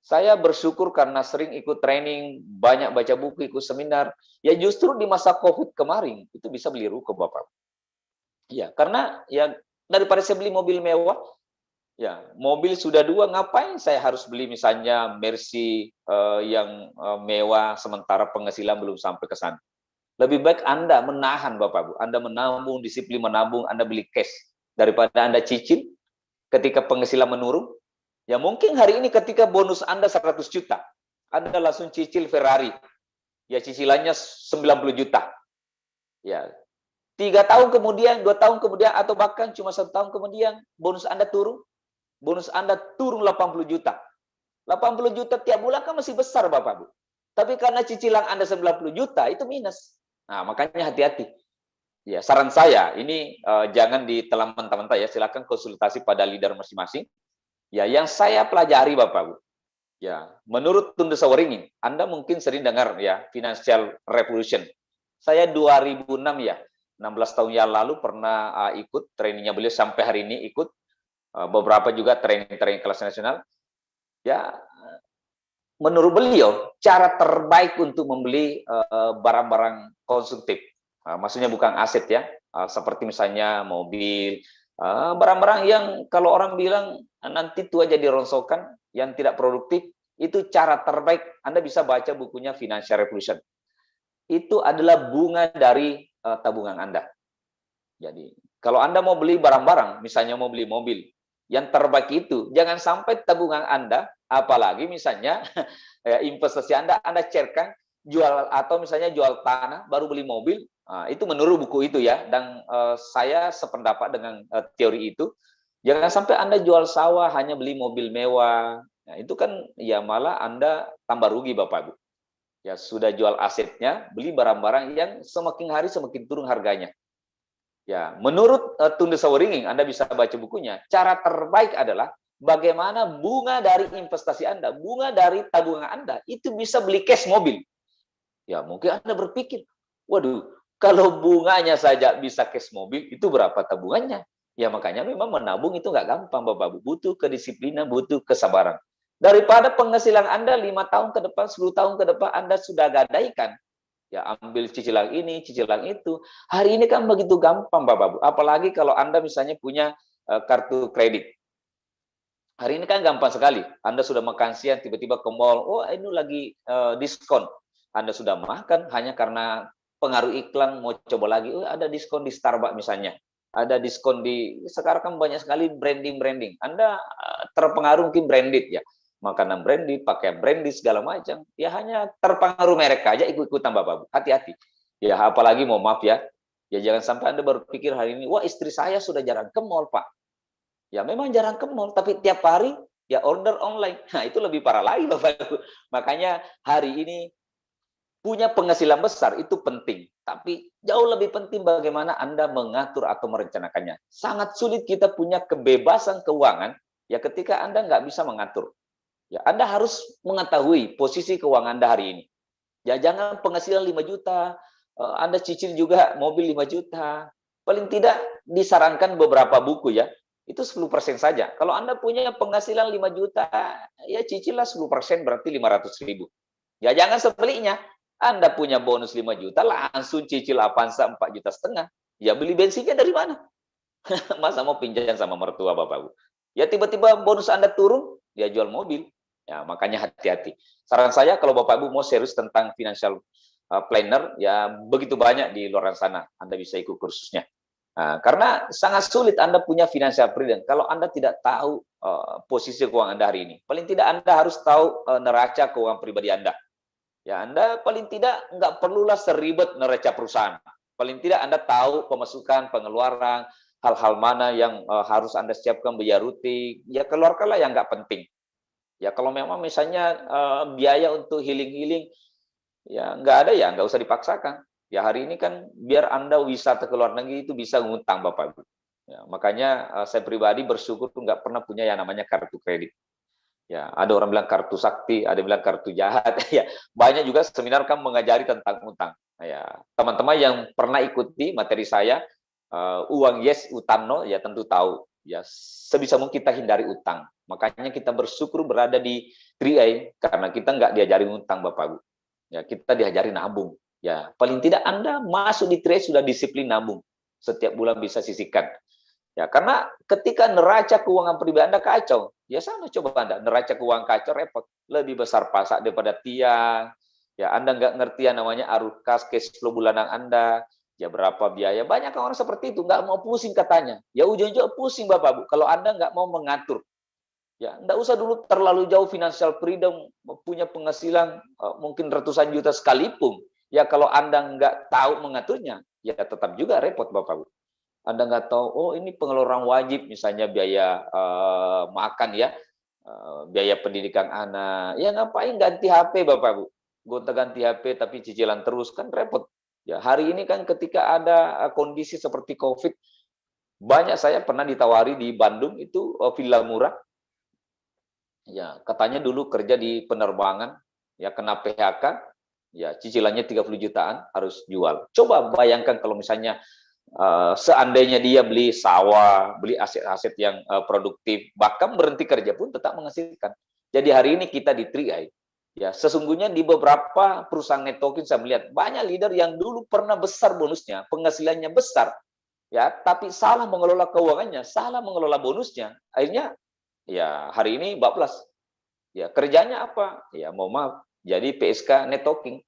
Saya bersyukur karena sering ikut training, banyak baca buku, ikut seminar. Ya justru di masa COVID kemarin, itu bisa beli ruko Bapak. Ya, karena ya daripada saya beli mobil mewah, ya mobil sudah 2, ngapain saya harus beli misalnya Mercy yang mewah, sementara penghasilan belum sampai ke sana. Lebih baik Anda menahan Bapak Bu, Anda menabung, disiplin menabung, Anda beli cash. Daripada Anda cicil, ketika penghasilan menurun, ya mungkin hari ini ketika bonus Anda 100 juta, Anda langsung cicil Ferrari. Ya cicilannya 90 juta. Ya, 3 tahun kemudian, 2 tahun kemudian, atau bahkan cuma 1 tahun kemudian, bonus Anda turun. Bonus Anda turun 80 juta. 80 juta tiap bulan kan masih besar Bapak Bu. Tapi karena cicilan Anda 90 juta, itu minus. Nah, makanya hati-hati. Ya, saran saya, ini jangan ditelan mentah-mentah ya, silakan konsultasi pada leader masing-masing. Ya, yang saya pelajari Bapak Bu. Ya, menurut Tunde Sawaringin, Anda mungkin sering dengar ya, financial revolution. Saya 2006 ya, 16 tahun yang lalu pernah ikut trainingnya beliau, sampai hari ini ikut beberapa juga training-training kelas nasional. Ya, menurut beliau cara terbaik untuk membeli barang-barang konsumtif, maksudnya bukan aset ya, seperti misalnya mobil, barang-barang yang kalau orang bilang nanti tua jadi rongsokan, yang tidak produktif, itu cara terbaik. Anda bisa baca bukunya Financial Revolution. Itu adalah bunga dari tabungan Anda. Jadi kalau Anda mau beli barang-barang, misalnya mau beli mobil, yang terbaik itu jangan sampai tabungan Anda, apalagi misalnya investasi Anda cairkan jual, atau misalnya jual tanah baru beli mobil. Itu menurut buku itu ya, dan saya sependapat dengan teori itu. Jangan sampai Anda jual sawah hanya beli mobil mewah. Nah, itu kan ya malah Anda tambah rugi Bapak Bu. Ya sudah jual asetnya, beli barang-barang yang semakin hari semakin turun harganya. Ya, menurut Tunde Sawaringin, Anda bisa baca bukunya. Cara terbaik adalah bagaimana bunga dari investasi Anda, bunga dari tabungan Anda itu bisa beli cash mobil. Ya, mungkin Anda berpikir, waduh, kalau bunganya saja bisa cash mobil, itu berapa tabungannya? Ya, makanya memang menabung itu nggak gampang, Bapak. Butuh kedisiplinan, butuh kesabaran. Daripada penghasilan Anda 5 tahun ke depan, 10 tahun ke depan, Anda sudah gadaikan. Ya, ambil cicilan ini, cicilan itu. Hari ini kan begitu gampang, Bapak. Apalagi kalau Anda misalnya punya kartu kredit. Hari ini kan gampang sekali. Anda sudah makan siang, tiba-tiba ke mall, oh ini lagi diskon. Anda sudah makan hanya karena pengaruh iklan, mau coba lagi, oh ada diskon di Starbucks misalnya. Ada diskon di, sekarang kan banyak sekali branding-branding. Anda terpengaruh mungkin branded ya. Makanan branded, pakai branded segala macam. Ya hanya terpengaruh merek aja ikut-ikutan Bapak. Hati-hati. Ya apalagi mau maaf ya. Ya jangan sampai Anda berpikir hari ini, wah istri saya sudah jarang ke mall Pak. Ya memang jarang ke mall, tapi tiap hari ya order online. Nah, itu lebih parah lagi Bapak Ibu. Makanya hari ini punya penghasilan besar itu penting, tapi jauh lebih penting bagaimana Anda mengatur atau merencanakannya. Sangat sulit kita punya kebebasan keuangan ya ketika Anda nggak bisa mengatur. Ya, Anda harus mengetahui posisi keuangan Anda hari ini. Ya, jangan penghasilan 5 juta, Anda cicil juga mobil 5 juta. Paling tidak disarankan beberapa buku ya, itu 10% saja. Kalau Anda punya penghasilan 5 juta, ya cicillah 10% berarti 500.000. Ya jangan sebaliknya. Anda punya bonus 5 juta, langsung cicil Avanza 4,5 juta. Ya beli bensinnya dari mana? Masa mau pinjam sama mertua Bapak Bu? Ya tiba-tiba bonus Anda turun, ya jual mobil. Ya makanya hati-hati. Saran saya kalau Bapak Ibu mau serius tentang financial planner, ya begitu banyak di luar sana. Anda bisa ikut kursusnya. Nah, karena sangat sulit Anda punya financial freedom kalau Anda tidak tahu posisi keuangan Anda hari ini. Paling tidak Anda harus tahu neraca keuangan pribadi Anda. Ya, Anda paling tidak nggak perlulah seribet neraca perusahaan. Paling tidak Anda tahu pemasukan, pengeluaran, hal-hal mana yang harus Anda siapkan biaya rutin. Ya keluarkanlah yang nggak penting. Ya kalau memang misalnya biaya untuk healing-healing, ya nggak ada ya nggak usah dipaksakan. Ya hari ini kan biar Anda wisata ke luar negeri itu bisa ngutang Bapak Ibu. Ya, makanya saya pribadi bersyukur tuh nggak pernah punya yang namanya kartu kredit. Ya, ada orang bilang kartu sakti, ada yang bilang kartu jahat. Ya, banyak juga seminar kan mengajari tentang utang. Ya, teman-teman yang pernah ikuti materi saya, uang yes, utang no, ya tentu tahu. Ya, sebisa mungkin kita hindari utang. Makanya kita bersyukur berada di 3i karena kita nggak diajari utang, Bapak Ibu. Ya, kita diajari nabung. Ya, paling tidak Anda masuk di 3i sudah disiplin nabung. Setiap bulan bisa sisihkan. Ya, karena ketika neraca keuangan pribadi Anda kacau, ya sama coba Anda, neraca keuangan kacau repot. Lebih besar pasak daripada tiang. Ya, Anda nggak ngerti yang namanya arus kas, cash flow bulanan Anda. Ya, berapa biaya. Banyak orang seperti itu, nggak mau pusing katanya. Ya, ujung-ujung pusing Bapak Bu, kalau Anda nggak mau mengatur. Ya, nggak usah dulu terlalu jauh financial freedom, punya penghasilan mungkin ratusan juta sekalipun. Ya, kalau Anda nggak tahu mengaturnya, ya tetap juga repot Bapak Bu. Anda nggak tahu, oh ini pengeluaran wajib, misalnya biaya makan ya, biaya pendidikan anak. Ya ngapain ganti HP Bapak Bu? Gonta ganti HP tapi cicilan terus kan repot. Ya hari ini kan ketika ada kondisi seperti COVID, banyak saya pernah ditawari di Bandung itu villa murah. Ya katanya dulu kerja di penerbangan, ya kena PHK, ya cicilannya 30 jutaan harus jual. Coba bayangkan kalau misalnya seandainya dia beli sawah, beli aset-aset yang produktif, bahkan berhenti kerja pun tetap menghasilkan. Jadi hari ini kita di 3i, ya sesungguhnya di beberapa perusahaan networking saya melihat banyak leader yang dulu pernah besar bonusnya, penghasilannya besar, ya tapi salah mengelola keuangannya, salah mengelola bonusnya, akhirnya ya hari ini bablas. Ya kerjanya apa? Ya mau maaf, jadi PSK networking.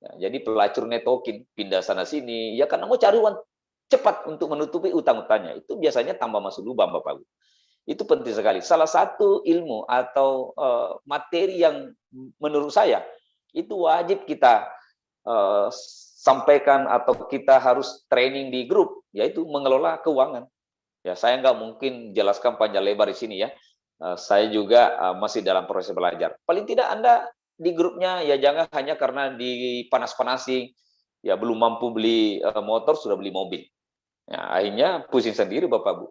Ya, jadi pelacur networking, pindah sana sini, ya karena mau cari uang cepat untuk menutupi utang-utangnya. Itu biasanya tambah masuk lubang, Bapak Ibu. Itu penting sekali. Salah satu ilmu atau materi yang menurut saya itu wajib kita sampaikan atau kita harus training di grup, yaitu mengelola keuangan. Ya, saya nggak mungkin jelaskan panjang lebar di sini ya. Saya juga masih dalam proses belajar. Paling tidak Anda di grupnya ya jangan hanya karena dipanas-panasi, ya belum mampu beli motor sudah beli mobil. Ya, akhirnya pusing sendiri Bapak Bu.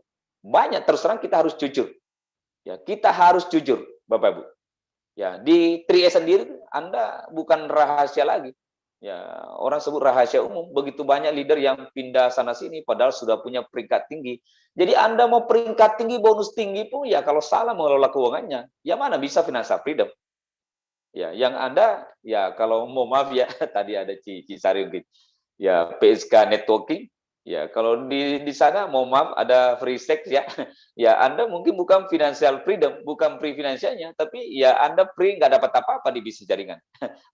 Banyak terus terang kita harus jujur. Ya, kita harus jujur Bapak Bu. Ya, di 3E sendiri Anda bukan rahasia lagi. Ya, orang sebut rahasia umum. Begitu banyak leader yang pindah sana sini padahal sudah punya peringkat tinggi. Jadi Anda mau peringkat tinggi, bonus tinggi pun ya kalau salah mengelola keuangannya, ya mana bisa financial freedom. Ya, yang Anda ya kalau mau maaf ya tadi ada Cici Sari mungkin. Ya, PSK networking. Ya, kalau di sana mau maaf ada free sex ya. Ya, Anda mungkin bukan financial freedom, bukan free finansialnya, tapi ya Anda free nggak dapat apa-apa di bisnis jaringan.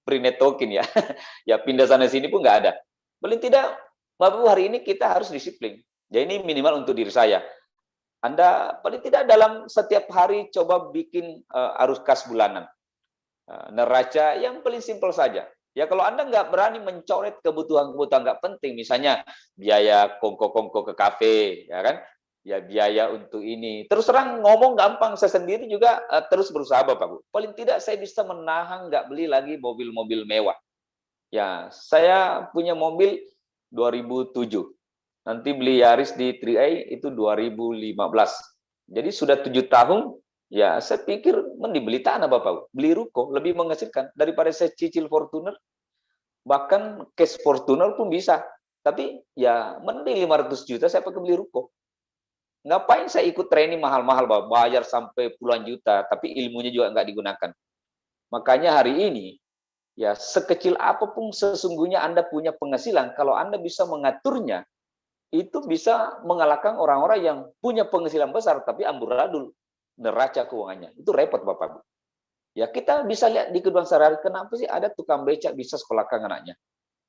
Free networking ya. Ya pindah sana sini pun nggak ada. Paling tidak, Bapak hari ini kita harus disiplin. Ya ini minimal untuk diri saya. Anda paling tidak dalam setiap hari coba bikin arus kas bulanan. Neraca yang paling simpel saja. Ya kalau Anda nggak berani mencoret kebutuhan-kebutuhan nggak penting, misalnya biaya kongko-kongko ke kafe, ya kan? Ya biaya untuk ini. Terus terang ngomong gampang, saya sendiri juga terus berusaha Bapak Bu. Paling tidak saya bisa menahan nggak beli lagi mobil-mobil mewah. Ya, saya punya mobil 2007. Nanti beli Yaris di 3A itu 2015. Jadi sudah 7 tahun. Ya, saya pikir mending beli tanah Bapak, beli ruko lebih menghasilkan daripada saya cicil Fortuner. Bahkan cash Fortuner pun bisa. Tapi ya mending 500 juta saya pakai beli ruko. Ngapain saya ikut training mahal-mahal, bayar sampai puluhan juta, tapi ilmunya juga nggak digunakan. Makanya hari ini, ya sekecil apapun sesungguhnya Anda punya penghasilan, kalau Anda bisa mengaturnya, itu bisa mengalahkan orang-orang yang punya penghasilan besar, tapi amburadul neraca keuangannya. Itu repot Bapak Bu. Ya kita bisa lihat di kehidupan sehari-hari, kenapa sih ada tukang becak bisa sekolahkan anaknya?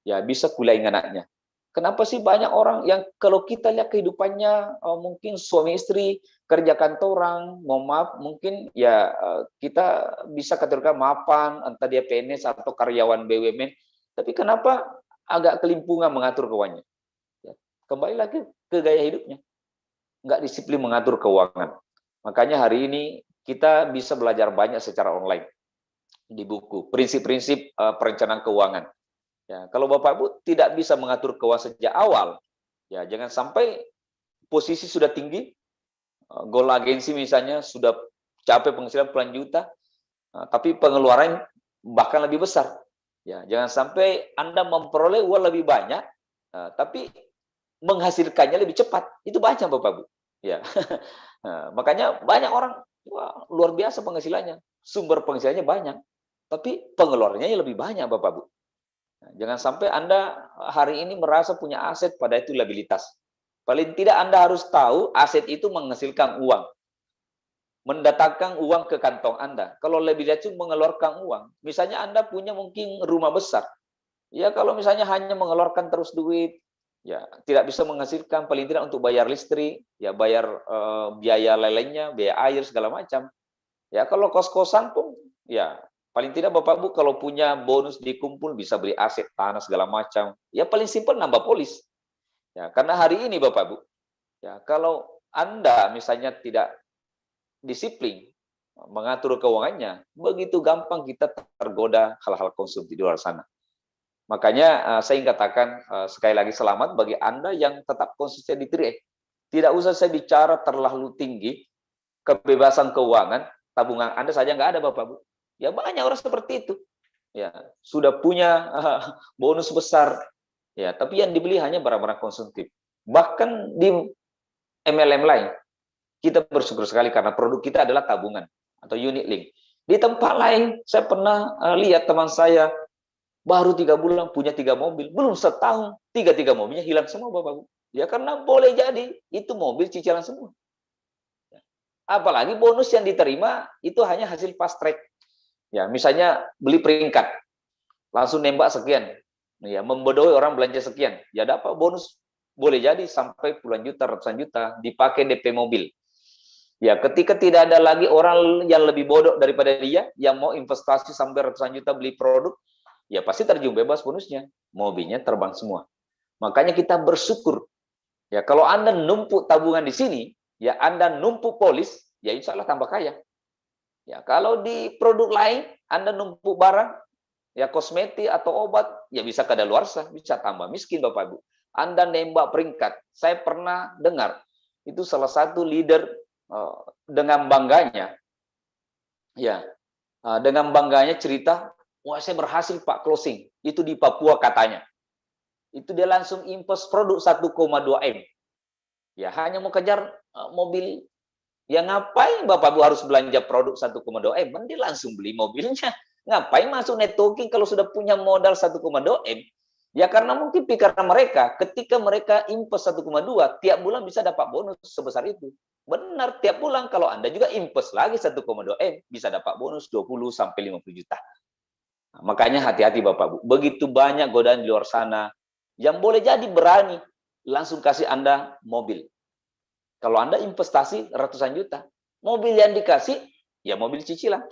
Ya bisa kuliahin anaknya. Kenapa sih banyak orang yang kalau kita lihat kehidupannya mungkin suami istri kerja kantoran, mau maaf mungkin ya kita bisa kategorikan mapan, entah dia PNS atau karyawan BUMN, tapi kenapa agak kelimpungan mengatur keuangannya? Ya, kembali lagi ke gaya hidupnya, nggak disiplin mengatur keuangan. Makanya hari ini kita bisa belajar banyak secara online di buku prinsip-prinsip perencanaan keuangan. Ya, kalau Bapak Ibu tidak bisa mengatur keuangan sejak awal, ya jangan sampai posisi sudah tinggi, goal agensi misalnya sudah capai penghasilan puluhan juta, tapi pengeluaran bahkan lebih besar. Ya, jangan sampai Anda memperoleh uang lebih banyak, tapi menghasilkannya lebih cepat. Itu banyak Bapak Ibu. Ya. Nah, makanya banyak orang wah, luar biasa penghasilannya, sumber penghasilannya banyak, tapi pengeluarannya lebih banyak Bapak Bu. Nah, jangan sampai Anda hari ini merasa punya aset pada itu liabilitas. Paling tidak Anda harus tahu aset itu menghasilkan uang, mendatangkan uang ke kantong Anda. Kalau liabilitas itu mengeluarkan uang, misalnya Anda punya mungkin rumah besar, ya kalau misalnya hanya mengeluarkan terus duit, ya tidak bisa menghasilkan paling tidak untuk bayar listrik, ya bayar biaya lainnya, biaya air segala macam. Ya kalau kos-kosan pun ya paling tidak Bapak Bu kalau punya bonus dikumpul bisa beli aset tanah segala macam. Ya paling simpel nambah polis. Ya karena hari ini Bapak Bu, ya kalau Anda misalnya tidak disiplin mengatur keuangannya, begitu gampang kita tergoda hal-hal konsumsi di luar sana. Makanya saya ingin katakan sekali lagi selamat bagi Anda yang tetap konsisten di 3E. Tidak usah saya bicara terlalu tinggi, kebebasan keuangan, tabungan Anda saja nggak ada Bapak Bu. Ya banyak orang seperti itu. Ya, sudah punya bonus besar, ya, tapi yang dibeli hanya barang-barang konsumtif. Bahkan di MLM lain, kita bersyukur sekali karena produk kita adalah tabungan atau unit link. Di tempat lain, saya pernah lihat teman saya baru 3 bulan punya 3 mobil, belum setahun 3 mobilnya hilang semua Bapak Bu. Ya karena boleh jadi itu mobil cicilan semua. Apalagi bonus yang diterima itu hanya hasil fast track. Ya, misalnya beli peringkat, langsung nembak sekian. Ya, membodohi orang belanja sekian. Ya dapat bonus boleh jadi sampai puluhan juta, ratusan juta dipakai DP mobil. Ya, ketika tidak ada lagi orang yang lebih bodoh daripada dia yang mau investasi sampai ratusan juta beli produk, ya pasti terjun bebas bonusnya. Mobilnya terbang semua. Makanya kita bersyukur. Ya, kalau Anda numpuk tabungan di sini, ya Anda numpuk polis, ya insya Allah tambah kaya. Ya, kalau di produk lain Anda numpuk barang, ya kosmetik atau obat, ya bisa kadaluarsa, bisa tambah miskin Bapak Ibu. Anda nembak peringkat. Saya pernah dengar itu salah satu leader dengan bangganya, ya, dengan bangganya cerita, wah saya berhasil Pak closing, itu di Papua katanya. Itu dia langsung impos produk 1,2 M. Ya hanya mau kejar mobil. Ya ngapain Bapak Bu harus belanja produk 1,2 M? Mending langsung beli mobilnya. Ngapain masuk networking kalau sudah punya modal 1,2 M? Ya karena mungkin pikiran mereka, ketika mereka impos 1,2, tiap bulan bisa dapat bonus sebesar itu. Benar, tiap bulan kalau Anda juga impos lagi 1,2 M, bisa dapat bonus 20 sampai 50 juta. Nah, makanya hati-hati Bapak Bu. Begitu banyak godaan di luar sana yang boleh jadi berani langsung kasih Anda mobil. Kalau Anda investasi ratusan juta, mobil yang dikasih, ya mobil cicilan.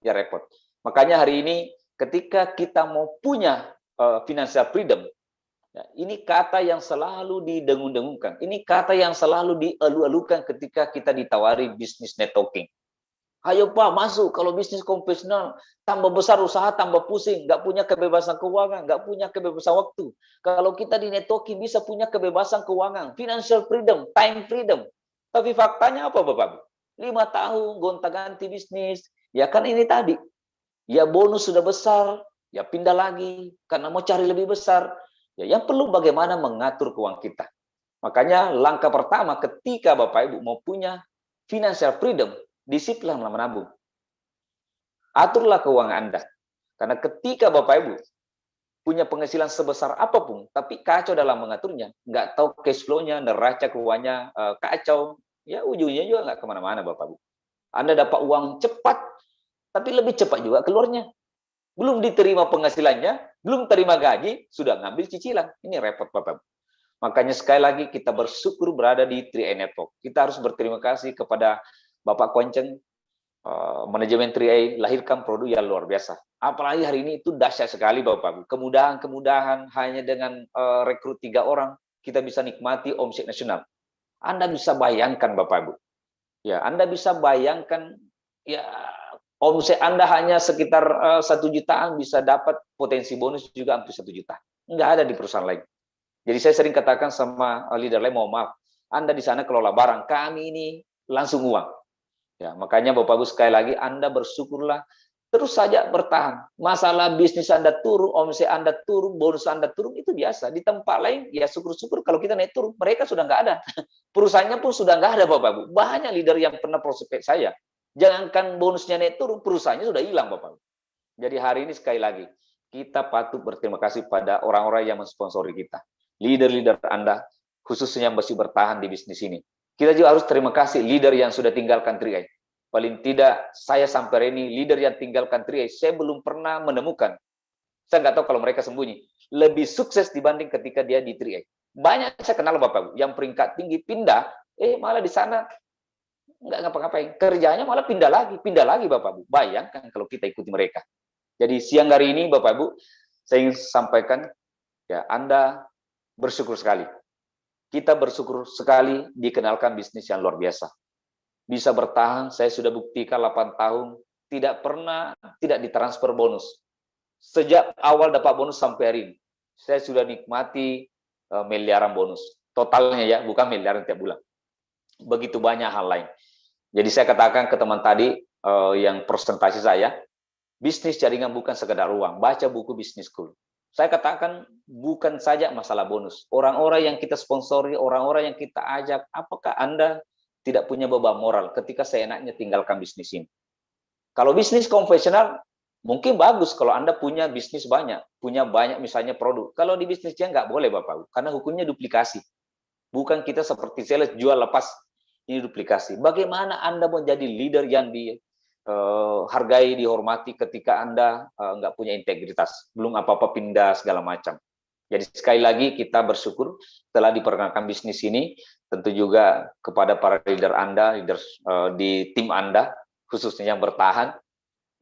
Ya repot. Makanya hari ini ketika kita mau punya financial freedom, ya, ini kata yang selalu didengung-dengungkan. Ini kata yang selalu dielu-elukan ketika kita ditawari bisnis networking. Ayo Pak, masuk. Kalau bisnis konvensional, tambah besar usaha, tambah pusing. Nggak punya kebebasan keuangan, nggak punya kebebasan waktu. Kalau kita di networking bisa punya kebebasan keuangan, financial freedom, time freedom. Tapi faktanya apa Bapak? 5 tahun gonta-ganti bisnis. Ya kan ini tadi. Ya bonus sudah besar, ya pindah lagi. Karena mau cari lebih besar. Ya yang perlu bagaimana mengatur keuangan kita. Makanya langkah pertama ketika Bapak Ibu mau punya financial freedom, disiplinlah menabung. Aturlah keuangan Anda. Karena ketika Bapak Ibu punya penghasilan sebesar apapun, tapi kacau dalam mengaturnya, nggak tahu cash flow-nya, neraca keuangannya kacau, ya ujungnya juga nggak kemana-mana Bapak Ibu. Anda dapat uang cepat, tapi lebih cepat juga keluarnya. Belum diterima penghasilannya, belum terima gaji, sudah ngambil cicilan. Ini repot Bapak Ibu. Makanya sekali lagi kita bersyukur berada di 3i Network. Kita harus berterima kasih kepada Bapak Konceng, manajemen 3i lahirkan produk yang luar biasa. Apalagi hari ini itu dahsyat sekali Bapak Ibu. Kemudahan-kemudahan hanya dengan rekrut 3 orang, kita bisa nikmati omset nasional. Anda bisa bayangkan Bapak Ibu. Ya, Anda bisa bayangkan ya omset Anda hanya sekitar 1 jutaan bisa dapat potensi bonus juga hampir 1 juta. Nggak ada di perusahaan lain. Jadi saya sering katakan sama leader lain, mohon maaf, Anda di sana kelola barang, kami ini langsung uang. Ya, makanya Bapak Ibu sekali lagi Anda bersyukurlah, terus saja bertahan. Masalah bisnis Anda turun, omset Anda turun, bonus Anda turun, itu biasa. Di tempat lain, ya syukur-syukur kalau kita naik turun, mereka sudah nggak ada. Perusahaannya pun sudah nggak ada Bapak Ibu. Banyak leader yang pernah prospek saya. Jangankan bonusnya naik turun, perusahaannya sudah hilang Bapak Ibu. Jadi hari ini sekali lagi, kita patut berterima kasih pada orang-orang yang mensponsori kita. Leader-leader Anda, khususnya yang masih bertahan di bisnis ini. Kita juga harus terima kasih leader yang sudah tinggalkan 3i. Paling tidak, saya sampai hari ini, leader yang tinggalkan 3i, saya belum pernah menemukan. Saya nggak tahu kalau mereka sembunyi. Lebih sukses dibanding ketika dia di 3i. Banyak saya kenal Bapak, yang peringkat tinggi pindah, malah di sana nggak ngapa-ngapain. Kerjanya malah pindah lagi Bapak. Bayangkan kalau kita ikuti mereka. Jadi siang hari ini Bapak Ibu, saya ingin sampaikan, ya Anda bersyukur sekali. Kita bersyukur sekali dikenalkan bisnis yang luar biasa. Bisa bertahan, saya sudah buktikan 8 tahun, tidak pernah tidak ditransfer bonus. Sejak awal dapat bonus sampai hari ini, saya sudah nikmati miliaran bonus. Totalnya ya, bukan miliaran tiap bulan. Begitu banyak hal lain. Jadi saya katakan ke teman tadi yang presentasi saya, bisnis jaringan bukan sekedar uang, baca buku Business School. Saya katakan bukan saja masalah bonus. Orang-orang yang kita sponsori, orang-orang yang kita ajak, apakah Anda tidak punya beban moral ketika seenaknya tinggalkan bisnis ini? Kalau bisnis konvensional, mungkin bagus kalau Anda punya bisnis banyak, punya banyak misalnya produk. Kalau di bisnisnya nggak boleh Bapak, karena hukumnya duplikasi. Bukan kita seperti sales jual lepas, ini duplikasi. Bagaimana Anda menjadi leader yang hargai, dihormati ketika Anda nggak punya integritas, belum apa-apa pindah segala macam. Jadi sekali lagi kita bersyukur telah diperkenalkan bisnis ini, tentu juga kepada para leader Anda, leader di tim Anda, khususnya yang bertahan,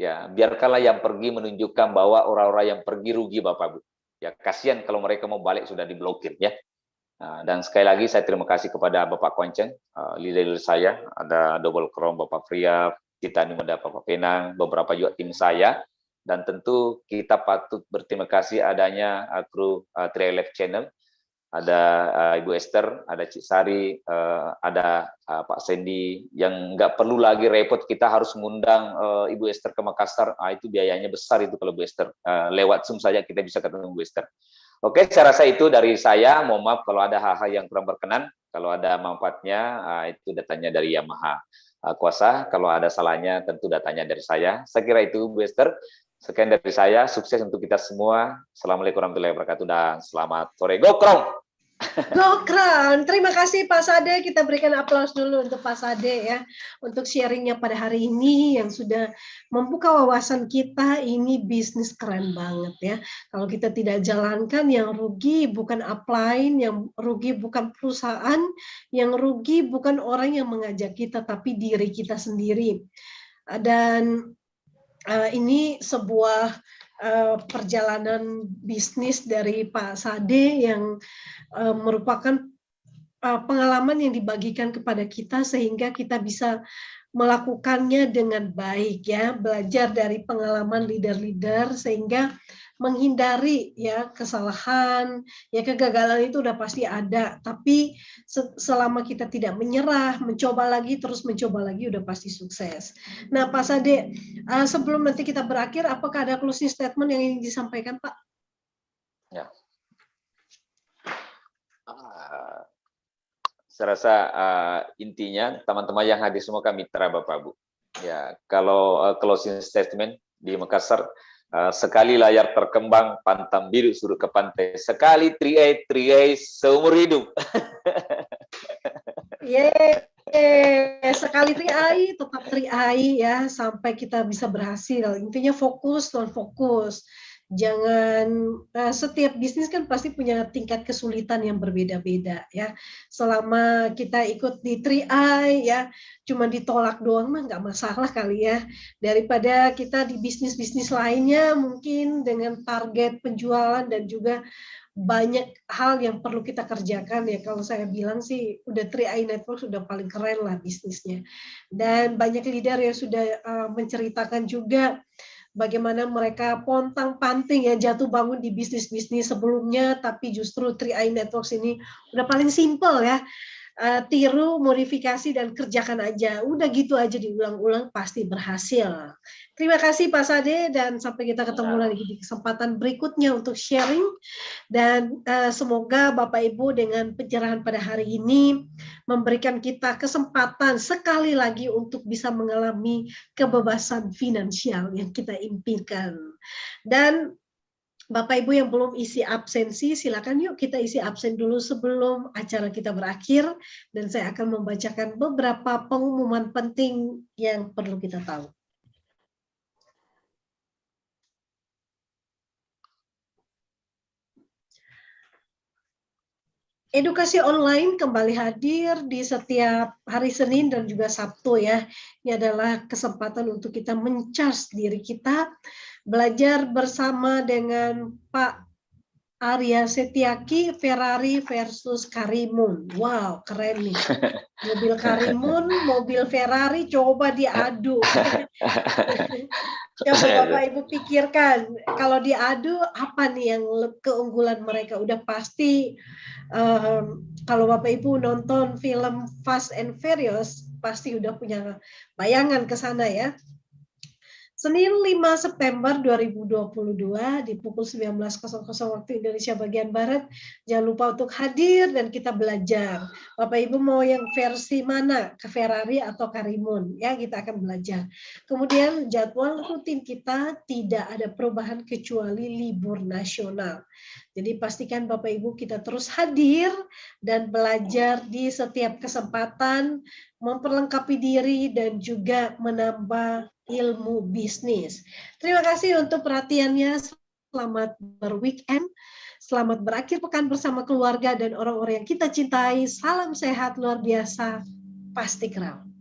ya biarkanlah yang pergi menunjukkan bahwa orang-orang yang pergi rugi Bapak Bu. Ya kasihan kalau mereka mau balik sudah diblokir ya. Dan sekali lagi saya terima kasih kepada Bapak Konceng, leader saya, ada Double Crown Bapak Fria, kita Numeda Papa Penang, beberapa juga tim saya, dan tentu kita patut berterima kasih adanya kru Trialef Channel, ada Ibu Esther, ada Cik Sari, ada Pak Sandy, yang nggak perlu lagi repot kita harus mengundang Ibu Esther ke Makassar, itu biayanya besar itu kalau Bu Esther, lewat Zoom saja kita bisa ketemu Bu Esther. Oke, saya rasa itu dari saya, mohon maaf kalau ada hal-hal yang kurang berkenan, kalau ada manfaatnya, itu datanya dari Yang Maha Kuasa, kalau ada salahnya tentu datanya dari saya kira itu Bu Esther. Sekian dari saya, sukses untuk kita semua. Assalamualaikum warahmatullahi wabarakatuh, dan selamat sore. Go Crown! Go Crown! Terima kasih Pak Sade, kita berikan aplaus dulu untuk Pak Sade ya, untuk sharingnya pada hari ini yang sudah membuka wawasan kita. Ini bisnis keren banget ya. Kalau kita tidak jalankan, yang rugi bukan upline, yang rugi bukan perusahaan, yang rugi bukan orang yang mengajak kita, tapi diri kita sendiri. Dan ini sebuah perjalanan bisnis dari Pak Sade yang merupakan pengalaman yang dibagikan kepada kita sehingga kita bisa melakukannya dengan baik ya, belajar dari pengalaman leader-leader sehingga menghindari ya kesalahan, ya kegagalan itu udah pasti ada, tapi selama kita tidak menyerah, mencoba lagi terus mencoba lagi udah pasti sukses. Nah, Pak Sade, sebelum nanti kita berakhir, apakah ada closing statement yang ingin disampaikan, Pak? Ya. Saya rasa intinya teman-teman yang hadir semua kami mitra Bapak Bu. Ya, kalau closing statement di Makassar, sekali layar terkembang pantang biru suruh ke pantai, sekali triai seumur hidup. Sekali triai tetap triai ya sampai kita bisa berhasil. Intinya fokus, non fokus. Jangan, setiap bisnis kan pasti punya tingkat kesulitan yang berbeda-beda ya. Selama kita ikut di 3i ya, cuma ditolak doang mah nggak masalah kali ya. Daripada kita di bisnis-bisnis lainnya mungkin dengan target penjualan dan juga banyak hal yang perlu kita kerjakan ya. Kalau saya bilang sih udah 3i Network sudah paling keren lah bisnisnya. Dan banyak leader yang sudah menceritakan juga bagaimana mereka pontang-panting ya jatuh bangun di bisnis-bisnis sebelumnya, tapi justru 3i Networks ini udah paling simple ya. Tiru, modifikasi, dan kerjakan aja. Udah gitu aja diulang-ulang pasti berhasil. Terima kasih Pak Sade, dan sampai kita ketemu lagi di kesempatan berikutnya untuk sharing. Dan semoga Bapak Ibu dengan pencerahan pada hari ini memberikan kita kesempatan sekali lagi untuk bisa mengalami kebebasan finansial yang kita impikan. Dan Bapak Ibu yang belum isi absensi, silakan yuk kita isi absen dulu sebelum acara kita berakhir, dan saya akan membacakan beberapa pengumuman penting yang perlu kita tahu. Edukasi online kembali hadir di setiap hari Senin dan juga Sabtu ya. Ini adalah kesempatan untuk kita men-charge diri kita, belajar bersama dengan Pak Arya Setiaki, Ferrari versus Karimun. Wow, keren nih. Mobil Karimun, mobil Ferrari, coba diadu. Coba Bapak Ibu pikirkan, kalau diadu apa nih yang keunggulan mereka? Udah pasti, kalau Bapak Ibu nonton film Fast and Furious, pasti udah punya bayangan ke sana ya. Senin 5 September 2022 di pukul 19.00 waktu Indonesia bagian Barat. Jangan lupa untuk hadir dan kita belajar. Bapak Ibu mau yang versi mana? Ke Ferrari atau Karimun? Ya, kita akan belajar. Kemudian jadwal rutin kita tidak ada perubahan kecuali libur nasional. Jadi pastikan Bapak Ibu kita terus hadir dan belajar di setiap kesempatan, memperlengkapi diri dan juga menambah ilmu bisnis. Terima kasih untuk perhatiannya. Selamat berweekend. Selamat berakhir pekan bersama keluarga dan orang-orang yang kita cintai. Salam sehat luar biasa. Pasti Crown.